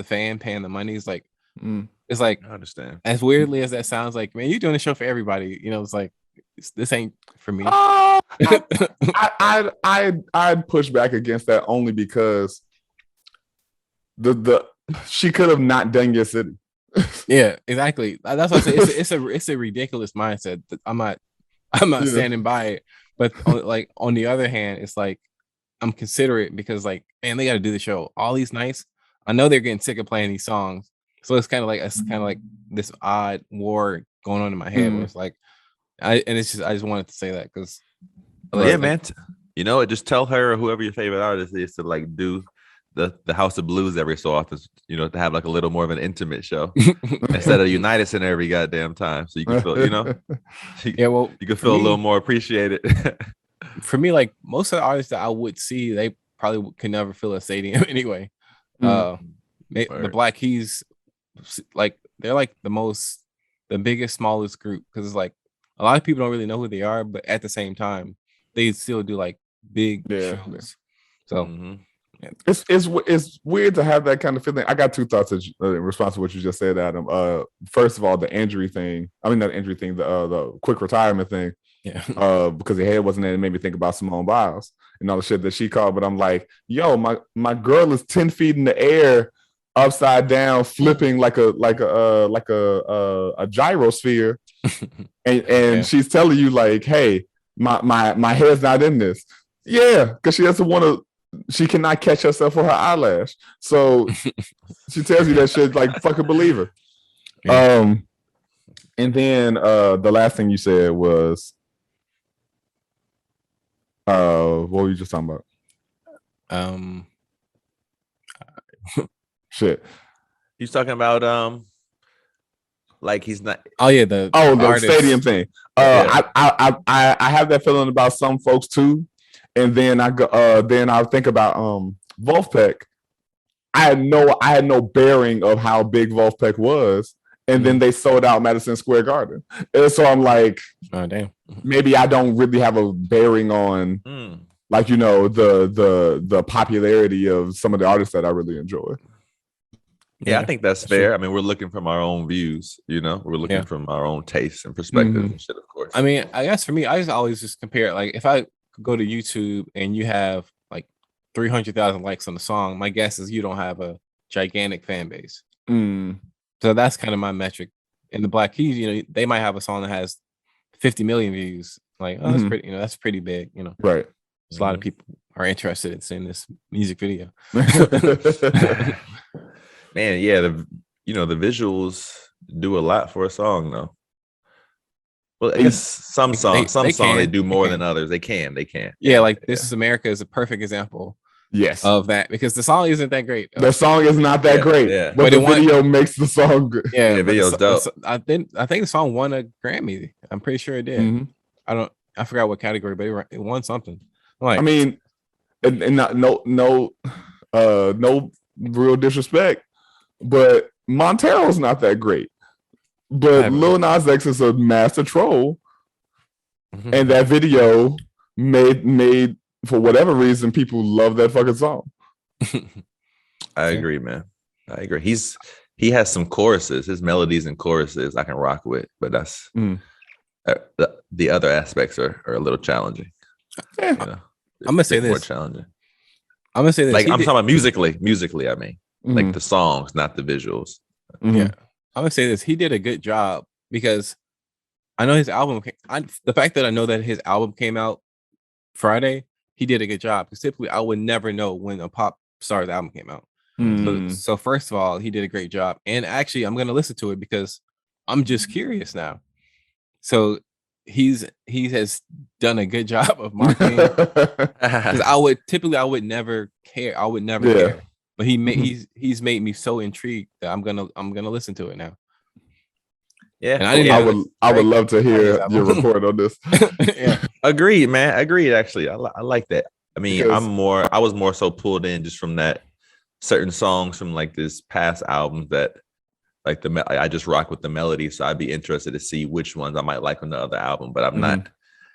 fan paying the money. It's like it's like, I understand. As weirdly as that sounds, like, man, you're doing a show for everybody. You know, it's like this ain't for me. I'd push back against that only because the she could have not done your city. Yeah, exactly. That's what I say. It's a ridiculous mindset. I'm not standing by it. But on the other hand, it's like I'm considerate because like, man, they got to do the show all these nights. I know they're getting sick of playing these songs, so it's kind of like this odd war going on in my head where it's like, I just wanted to say that because man, you know, just tell her or whoever your favorite artist is to like do the House of Blues every so often, you know, to have like a little more of an intimate show instead of United Center every goddamn time, so you can feel, you know, you can feel a little more appreciated. For me, like most of the artists that I would see, they probably could never fill a stadium anyway. The Black Keys, like they're like the biggest, smallest group because it's like a lot of people don't really know who they are, but at the same time, they still do like big shows. So. It's weird to have that kind of feeling. I got two thoughts in response to what you just said, Adam. First of all, the injury thing. I mean, not injury thing. The quick retirement thing. Yeah. Because the head wasn't there. It made me think about Simone Biles and all the shit that she called. But I'm like, yo, my girl is 10 feet in the air, upside down, flipping like a gyrosphere, and she's telling you like, hey, my head's not in this. Yeah, because she doesn't want to. She cannot catch herself for her eyelash. So she tells you that shit like fucking believe her. Yeah. And then the last thing you said was what were you just talking about? Shit. He's talking about like he's not the stadium thing. I have that feeling about some folks too. And then I think about Wolfpack. I had no bearing of how big Wolfpack was, and then they sold out Madison Square Garden, and so I'm like, oh damn, maybe I don't really have a bearing on like, you know, the popularity of some of the artists that I really enjoy. Yeah, I think that's fair. I mean, we're looking from our own views, you know, we're looking from our own tastes and perspectives and shit, of course. I mean, I guess for me, I just always compare it. Like if I go to YouTube and you have like 300,000 likes on the song, my guess is you don't have a gigantic fan base. So that's kind of my metric. In the Black Keys, you know, they might have a song that has 50 million views. Like, oh, that's pretty, you know, that's pretty big, you know. Right. There's a lot of people are interested in seeing this music video. Man, yeah, the visuals do a lot for a song though. Well, I guess some songs they do more than others. They can. Yeah, like This Is America is a perfect example. Yes. Of that, because the song isn't that great. The song is not that great. Yeah. But the video makes the song good. Yeah, the video's dope. I think the song won a Grammy. I'm pretty sure it did. I forgot what category, but it won something. Like, I mean, and not, no real disrespect, but Montero's not that great. But Lil Nas X is a master troll, and that video made for whatever reason people love that fucking song. I agree, man. I agree. He has some choruses, his melodies and choruses I can rock with, but that's the other aspects are a little challenging. Yeah. You know, I'm gonna say more this. challenging. I'm gonna say this. Like I'm talking about musically. I mean, like the songs, not the visuals. Yeah, I'm gonna say this. He did a good job because I know his album. The fact that I know that his album came out Friday, he did a good job. Because typically, I would never know when a pop star's album came out. So first of all, he did a great job. And actually, I'm gonna listen to it because I'm just curious now. So he has done a good job of marketing. Because I would never care. I would never care. But he's made me so intrigued that I'm gonna listen to it now. Yeah, and I would love to hear your report on this. Yeah, agreed, man. Agreed. Actually, I like that. I mean, I was more so pulled in just from that certain songs from like this past albums that like I just rock with the melody. So I'd be interested to see which ones I might like on the other album. But I'm not,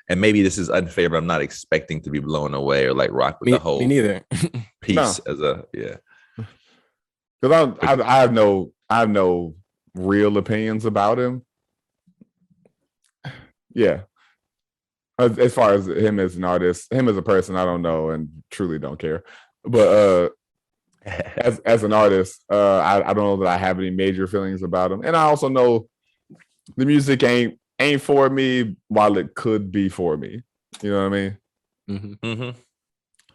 and maybe this is unfair, but I'm not expecting to be blown away or like rock with the whole me neither. piece as a Because I have no real opinions about him. Yeah. As far as him as an artist, him as a person, I don't know and truly don't care. But as an artist, I don't know that I have any major feelings about him. And I also know the music ain't for me while it could be for me. You know what I mean?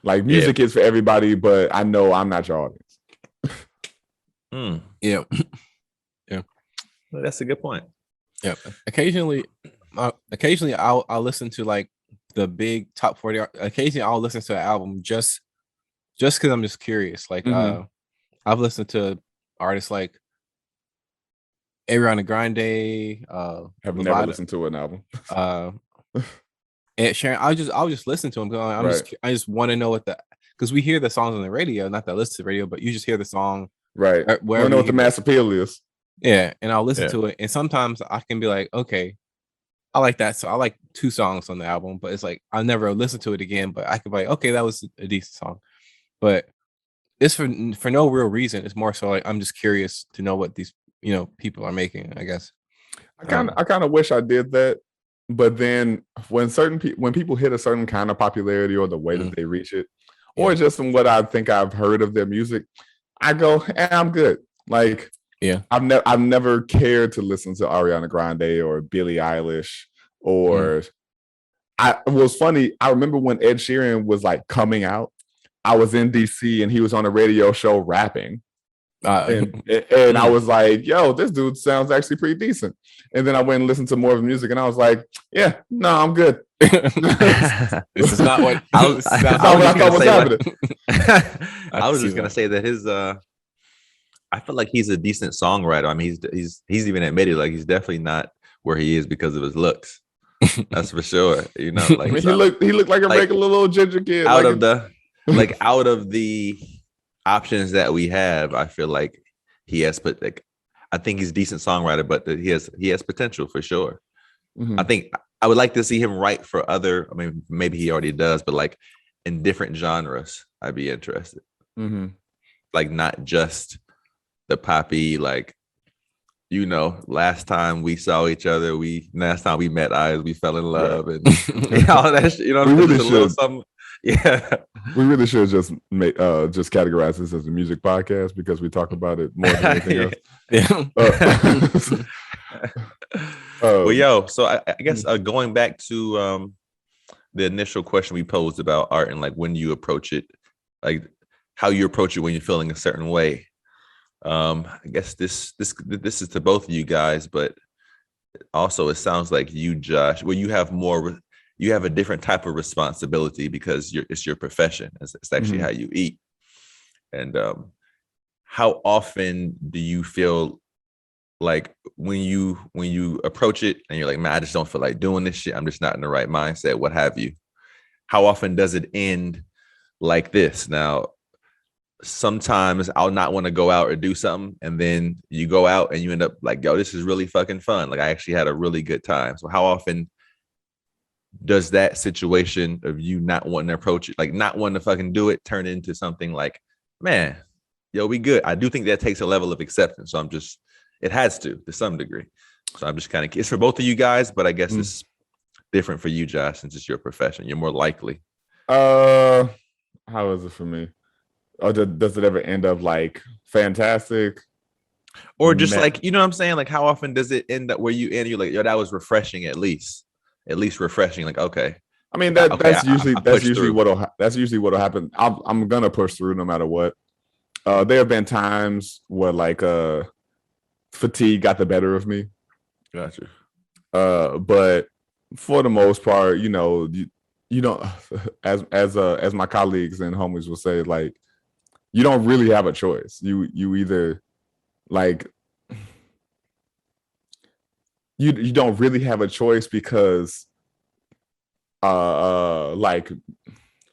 Like music is for everybody, but I know I'm not your audience. Yeah. Well, that's a good point. Yeah. Occasionally I'll listen to like the big top 40. Occasionally I'll listen to an album just because I'm just curious. Like I've listened to artists like Ariana Grande. Have never listened to an album. And Sharon, I'll just listen to them. I just want to know because we hear the songs on the radio, not that I listen to the radio, but you just hear the song. Right. I don't know what the mass appeal is. Yeah. And I'll listen to it. And sometimes I can be like, okay, I like that. So I like 2 songs on the album, but it's like I'll never listen to it again. But I could be like, okay, that was a decent song. But it's for no real reason. It's more so like I'm just curious to know what these people are making, I guess. I kind of wish I did that. But then when people hit a certain kind of popularity or the way that they reach it, or just from what I think I've heard of their music, I go, I'm good. Like, I've never cared to listen to Ariana Grande or Billie Eilish or it was funny. I remember when Ed Sheeran was like coming out, I was in DC and he was on a radio show rapping. And I was like, yo, this dude sounds actually pretty decent. And then I went and listened to more of his music and I was like, yeah, no, I'm good. This is not what I was just gonna say that his I feel like he's a decent songwriter. I mean, he's even admitted like he's definitely not where he is because of his looks. That's for sure. Like he looked like a regular little ginger kid. Out of the options that we have, I feel like he has I think he's a decent songwriter, but he has potential for sure. I think I would like to see him write for other. I mean, maybe he already does, but like in different genres, I'd be interested. Like not just the poppy, like last time we saw each other, last time we met eyes, we fell in love, and all that shit. We really should. Yeah, we really should just categorize this as a music podcast because we talk about it more than anything else. Well, so I guess going back to the initial question we posed about art and like when you approach it, like how you approach it when you're feeling a certain way. I guess this is to both of you guys, but also it sounds like you, Josh, well, you have a different type of responsibility because it's your profession. It's actually how you eat. And how often do you feel like when you approach it and you're like, man, I just don't feel like doing this shit. I'm just not in the right mindset, what have you. How often does it end like this? Now, sometimes I'll not want to go out or do something. And then you go out and you end up like, yo, this is really fucking fun. Like I actually had a really good time. So how often does that situation of you not wanting to approach it, like not wanting to fucking do it, turn into something like, man, yo, we good. I do think that takes a level of acceptance. So it has to some degree. So I'm just kind of, it's for both of you guys, but I guess it's different for you, Josh, since it's your profession. You're more likely. How is it for me? Or does it ever end up like fantastic? Or just like, you know what I'm saying? Like, how often does it end up where you end? You're like, yo, that was refreshing at least refreshing. Like, okay. I mean, that's usually what'll happen. I'm gonna push through no matter what. There have been times where like fatigue got the better of me. Gotcha. But for the most part, you don't, as my colleagues and homies will say, like, you don't really have a choice. You either like you don't really have a choice because like,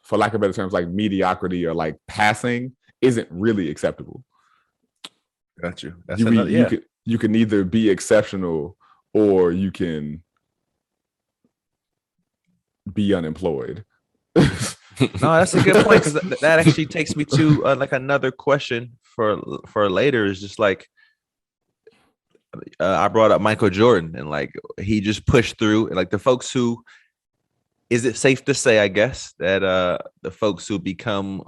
for lack of better terms, like mediocrity or like passing isn't really acceptable. Got you. You can either be exceptional or you can be unemployed. No, that's a good point, because that actually takes me to like another question for later. Is just like, I brought up Michael Jordan, and like he just pushed through, and like the folks who, is it safe to say, I guess, that the folks who become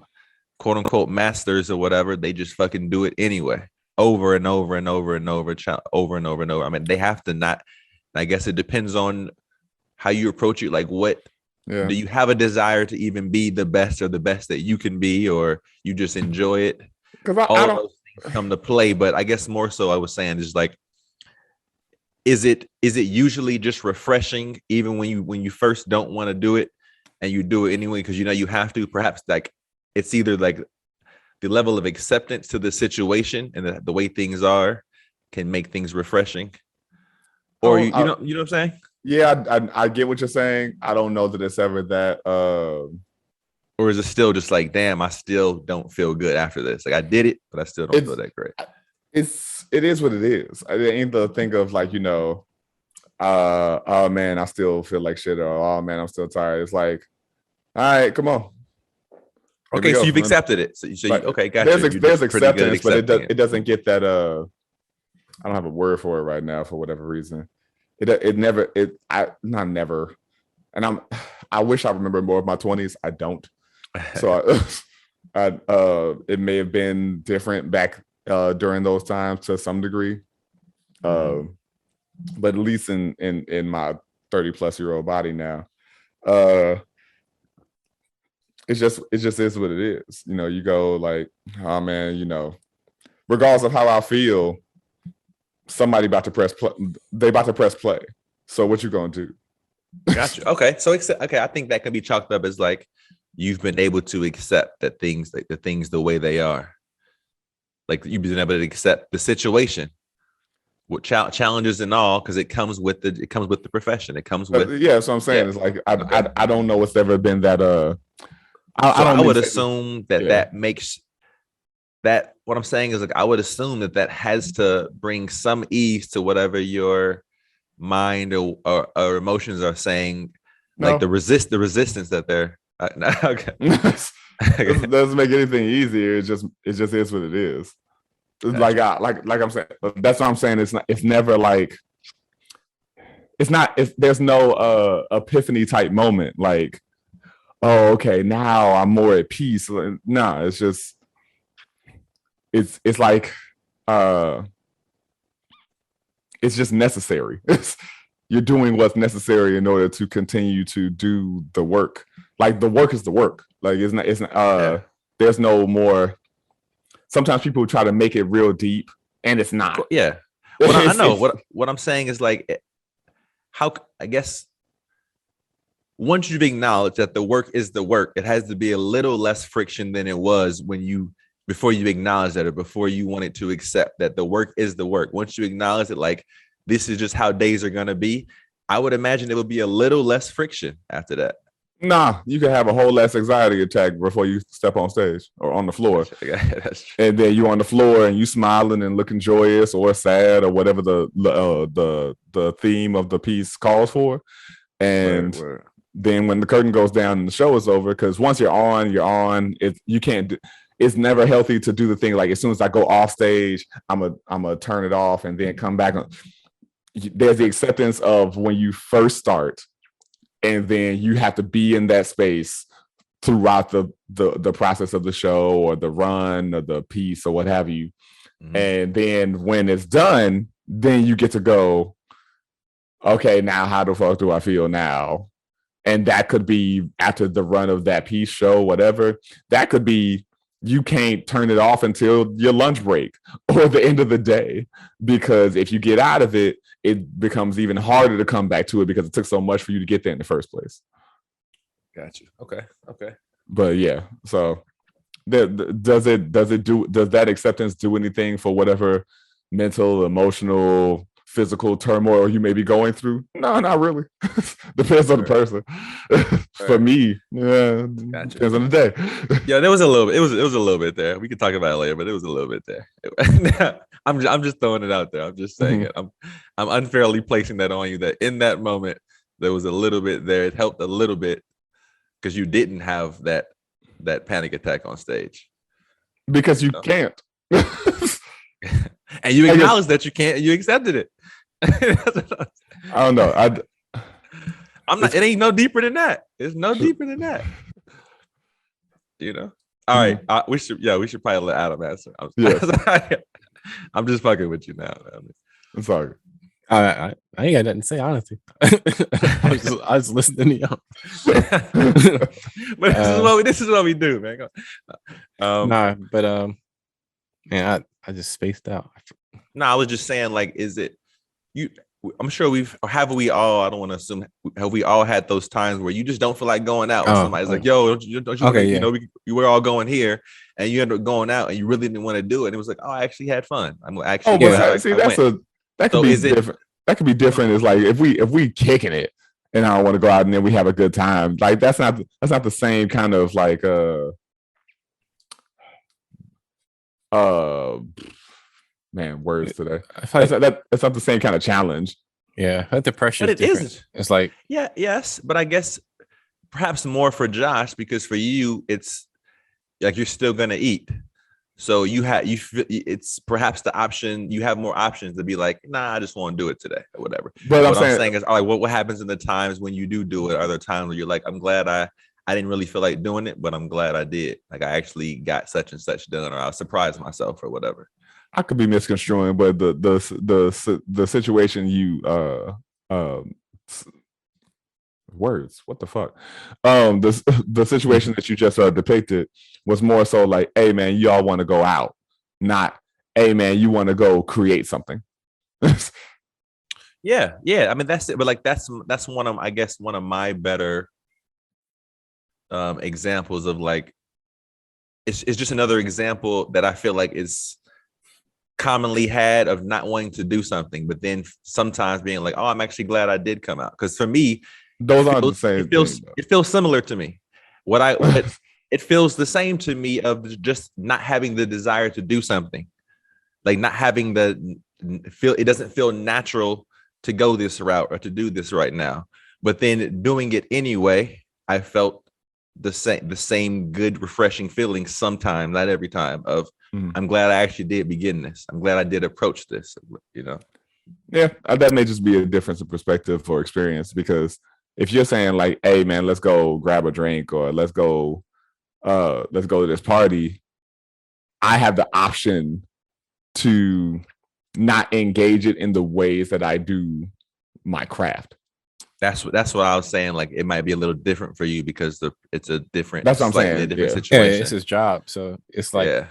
quote unquote masters or whatever, they just fucking do it anyway, over and over and over and over, over and over and over. I mean, they have to not. I guess it depends on how you approach it. Like, what do you have a desire to even be the best or the best that you can be, or you just enjoy it? Because all those things come to play. But I guess more so, I was saying is like, is it usually just refreshing even when you first don't want to do it and you do it anyway because you have to? Perhaps like it's either like the level of acceptance to the situation and the way things are can make things refreshing, or you know what I'm saying? Yeah, I get what you're saying. I don't know that it's ever that. Or is it still just like, damn, I still don't feel good after this? Like I did it, but I still don't feel that great. It is what it is. I ain't the thing of like, oh man, I still feel like shit, or oh man, I'm still tired. It's like, all right, come on. Okay, so you've accepted it. So okay, gotcha. There's acceptance, but it doesn't get that. I don't have a word for it right now for whatever reason. Not never. And I wish I remember more of my 20s. I don't. So it may have been different back during those times to some degree. But at least in my 30-plus-year-old body now, it just is what it is. You go like, oh man, regardless of how I feel, somebody about to press play. They about to press play. So what you gonna do? Gotcha. Okay. So I think that can be chalked up as like you've been able to accept that things, like the things the way they are. Like you've been able to accept the situation with challenges and all, because it comes with the profession. It comes with So I'm saying it's like I don't know what's ever been that I would assume that makes that, what I'm saying is like I would assume that has to bring some ease to whatever your mind or emotions are saying. Like the resistance that they're okay. It doesn't make anything easier. It just is what it is. It's like I'm saying, that's what I'm saying. It's never like, there's no epiphany type moment like, oh, okay, now I'm more at peace. No, it's just it's like it's just necessary. You're doing what's necessary in order to continue to do the work. Like the work is the work. Like it's not there's no more. Sometimes people try to make it real deep and it's not. Yeah. I know what I'm saying is like, how, I guess once you've acknowledged that the work is the work, it has to be a little less friction than it was before you acknowledge that, or before you wanted to accept that the work is the work. Once you acknowledge it, like this is just how days are going to be, I would imagine it would be a little less friction after that. Nah, you can have a whole less anxiety attack before you step on stage or on the floor. That's true. And then you're on the floor and you smiling and looking joyous or sad or whatever the theme of the piece calls for. And then when the curtain goes down and the show is over, because once you're on, you can't. it's never healthy to do the thing like as soon as I go off stage, I'm a turn it off and then come back on. There's the acceptance of when you first start, and then you have to be in that space throughout the process of the show or the run or the piece or what have you. Mm-hmm. And then when it's done, then you get to go, okay, now how the fuck do I feel now? And that could be after the run of that piece, show, whatever. That could be you can't turn it off until your lunch break or the end of the day, because if you get out of it, it becomes even harder to come back to it because it took so much for you to get there in the first place. Got you. Okay. But yeah, so does that acceptance do anything for whatever mental, emotional, physical turmoil you may be going through? No, not really. Depends on the person. For me, yeah, gotcha. Depends on the day. Yeah, there was a little bit. It was a little bit there. We can talk about it later, but it was a little bit there. I'm just throwing it out there. I'm just saying it. I'm unfairly placing that on you. That in that moment there was a little bit there. It helped a little bit because you didn't have that panic attack on stage because you can't. And you acknowledged that you can't. You accepted it. I don't know. I'm not. It ain't no deeper than that. It's no deeper than that. You know. All right. We should probably let Adam answer. I'm just fucking with you now. I'm sorry. I ain't got nothing to say, honestly. I was listening to y'all. But this is what we do, man. Man, I just spaced out. No, I was just saying, like, is it you? I'm sure we all, I don't want to assume, have we all had those times where you just don't feel like going out? Somebody's like, yo, don't you okay, you know, we're all going here, and you end up going out and you really didn't want to do it. And it was like, oh, I actually had fun. I'm actually, that could be different. That could be different. It's like if we kicking it and I don't want to go out and then we have a good time. Like that's not the same kind of like man, words today. It's not the same kind of challenge. Yeah, that depression. But it isn't. It's like yes, but I guess perhaps more for Josh, because for you it's like you're still gonna eat, so it's perhaps the option. You have more options to be like, nah, I just want to do it today or whatever. But what I'm saying is, all right, what happens in the times when you do it? Are there times where you're like, I'm glad I didn't really feel like doing it, but I'm glad I did. Like I actually got such and such done, or I surprised myself or whatever. I could be misconstruing, but the situation you words, what the fuck? The situation that you just depicted was more so like, hey man, you all want to go out, not hey man, you want to go create something. Yeah. I mean that's it, but like that's one of my better examples of like it's just another example that I feel like is commonly had of not wanting to do something, but then sometimes being like, oh, I'm actually glad I did come out. Because for me, those aren't the same. It feels similar to me. It feels the same to me of just not having the desire to do something, like not having it doesn't feel natural to go this route or to do this right now. But then doing it anyway, I felt the same good, refreshing feeling sometimes, not every time, of I'm glad I actually did begin this. I'm glad I did approach this, you know? Yeah, that may just be a difference of perspective or experience, because if you're saying like, hey man, let's go grab a drink or let's go to this party, I have the option to not engage it in the ways that I do my craft. That's what I was saying. Like it might be a little different for you because it's a different. That's what I'm saying. Situation. Yeah, it's his job, so it's like. Yeah.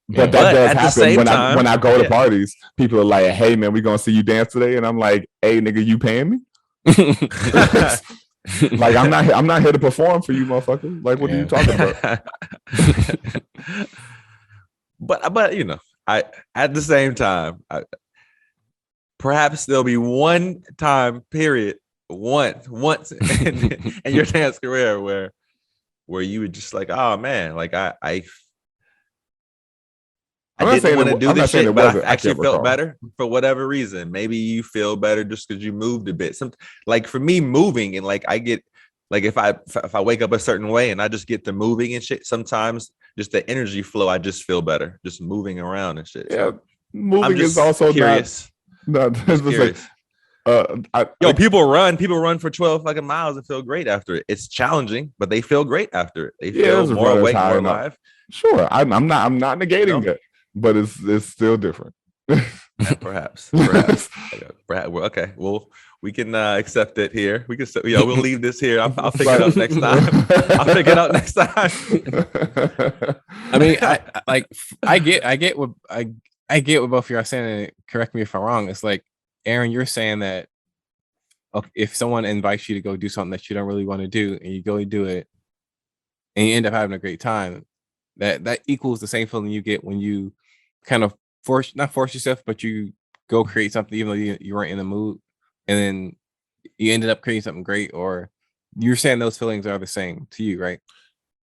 But that does happen when I go to parties. People are like, "Hey man, we gonna see you dance today," and I'm like, "Hey nigga, you paying me?" Like I'm not here to perform for you, motherfucker. Like what are you talking about? But you know, I at the same time, perhaps there'll be one time period, once in your dance career where you would just like, oh man, like I didn't want to do this shit, but I actually felt better for whatever reason. Maybe you feel better just because you moved a bit. Like for me, moving and like I get like if I wake up a certain way and I just get to moving and shit, sometimes just the energy flow. I just feel better just moving around and shit. Yeah, So moving I'm just is also curious. It's Curious. People run for 12 fucking miles and feel great after it. It's challenging, but they feel great after it. They feel more awake, more alive. Sure, I'm not negating it, but it's still different. Perhaps. Okay. Well, we can accept it here. We can, we'll leave this here. I'll pick it up next time. I'll pick it up next time. I mean, I get what both of you are saying. And correct me if I'm wrong. It's like, Aaron, you're saying that if someone invites you to go do something that you don't really want to do, and you go do it, and you end up having a great time, that equals the same feeling you get when you kind of not force yourself, but you go create something even though you weren't in the mood, and then you ended up creating something great. Or you're saying those feelings are the same to you, right?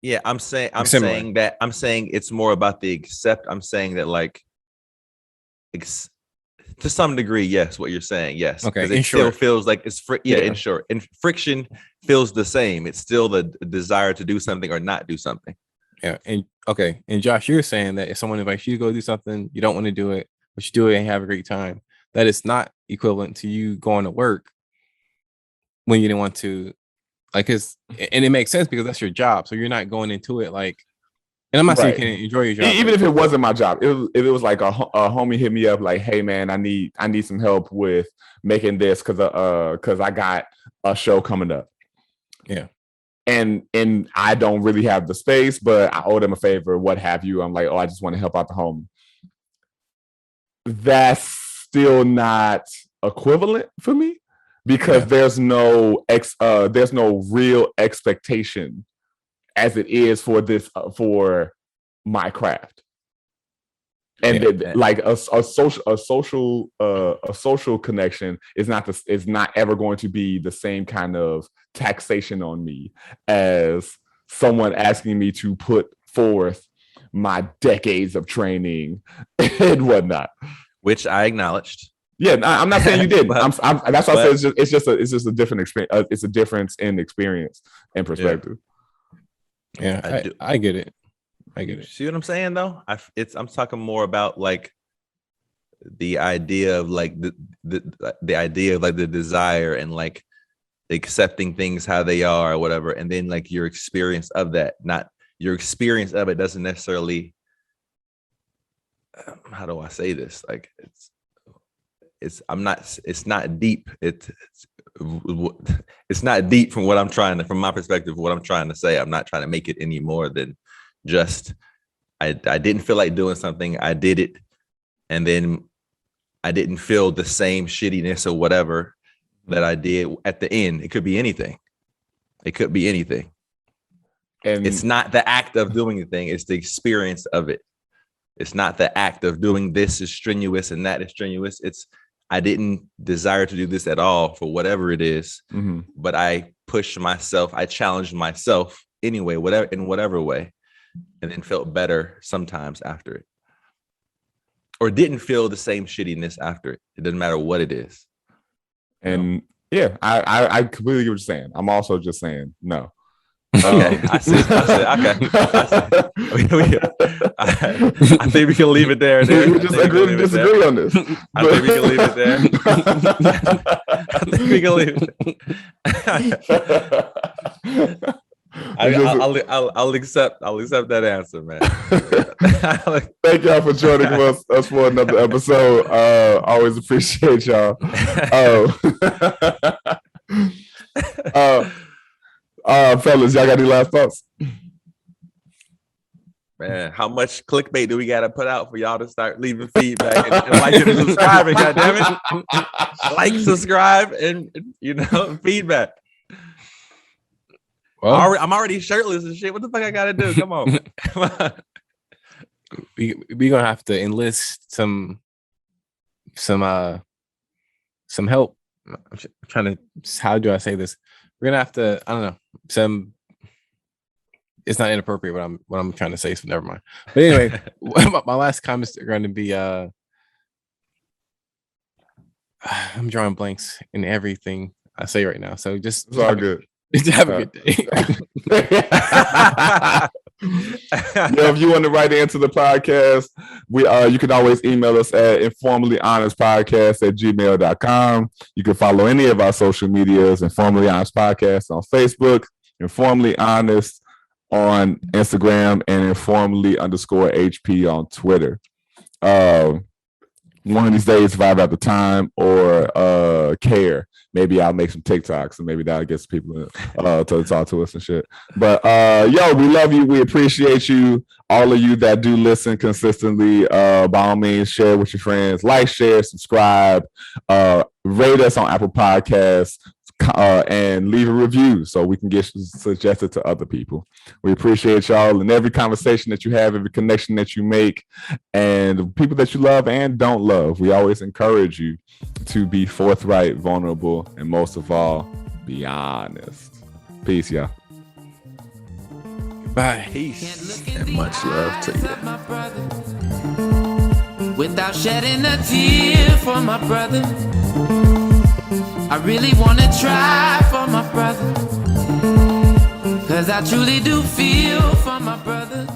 Yeah, I'm saying it's more about the accept. I'm saying that like to some degree, yes, what you're saying, yes. Okay. Because it still feels like it's in short. And friction feels the same. It's still the desire to do something or not do something. Yeah. And okay. And Josh, you're saying that if someone invites you to go do something, you don't want to do it, but you do it and have a great time, that is not equivalent to you going to work when you didn't want to. Like, and it makes sense because that's your job. So you're not going into it like, and I'm not saying you can't enjoy your job. Even if it wasn't my job, if it was like a homie hit me up like, hey man, I need some help with making this because I got a show coming up. Yeah. And I don't really have the space, but I owe them a favor, what have you. I'm like, oh, I just want to help out the homie. That's still not equivalent for me because there's no real expectation as it is for this for my craft, and like a social connection is not ever going to be the same kind of taxation on me as someone asking me to put forth my decades of training and whatnot, which I acknowledged. Yeah, I'm not saying you didn't. That's why I said it's just a different experience. It's a difference in experience and perspective. Yeah, I get it. I get it. See what I'm saying though? I'm talking more about like the idea of like the idea of like the desire and like accepting things how they are or whatever, and then like your experience of that. Not your experience of it doesn't necessarily. How do I say this? Like it's not deep. It's not deep from from my perspective, what I'm trying to say. I'm not trying to make it any more than just I didn't feel like doing something. I did it, and then I didn't feel the same shittiness or whatever that I did at the end. It could be anything. And it's not the act of doing the thing, it's the experience of it. It's not the act of doing this is strenuous and that is strenuous. It's I didn't desire to do this at all for whatever it is, but I pushed myself. I challenged myself anyway, in whatever way, and then felt better sometimes after it, or didn't feel the same shittiness after it. It doesn't matter what it is. And yeah, I completely get what you're saying. I'm also just saying no. Okay, I see. Okay, I think we can leave it there. We just agree to disagree on this. I think we can leave it there. I think we can leave it. I'll accept that answer, man. Thank y'all for joining us for another episode. Always appreciate y'all. Fellas, y'all got any last thoughts? Man, how much clickbait do we got to put out for y'all to start leaving feedback and liking and subscribing? Goddammit. Like, subscribe, and feedback. Well, I'm already shirtless and shit. What the fuck I gotta do? Come on. We're gonna have to enlist some help. I'm trying to. How do I say this? We're gonna have to. I don't know. It's not inappropriate what I'm trying to say, so never mind. But anyway, my last comments are going to be. I'm drawing blanks in everything I say right now, so just it's all good. Have a good day. If you want to write into the podcast, you can always email us at informally.honest.podcast@gmail.com. You can follow any of our social medias, Informally Honest Podcast on Facebook, Informally Honest on Instagram, and informally_HP on Twitter. One of these days, if I have the time or care, maybe I'll make some TikToks and maybe that'll get some people to talk to us and shit. But yo, we love you. We appreciate you. All of you that do listen consistently, by all means, share with your friends. Like, share, subscribe, rate us on Apple Podcasts, and leave a review so we can get suggested to other people. We appreciate y'all and every conversation that you have, every connection that you make, and the people that you love and don't love. We always encourage you to be forthright, vulnerable, and most of all, be honest. Peace, y'all. Bye. Peace and much love to you. My brother, without shedding a tear for my brother. I really wanna try for my brother, 'cause I truly do feel for my brother.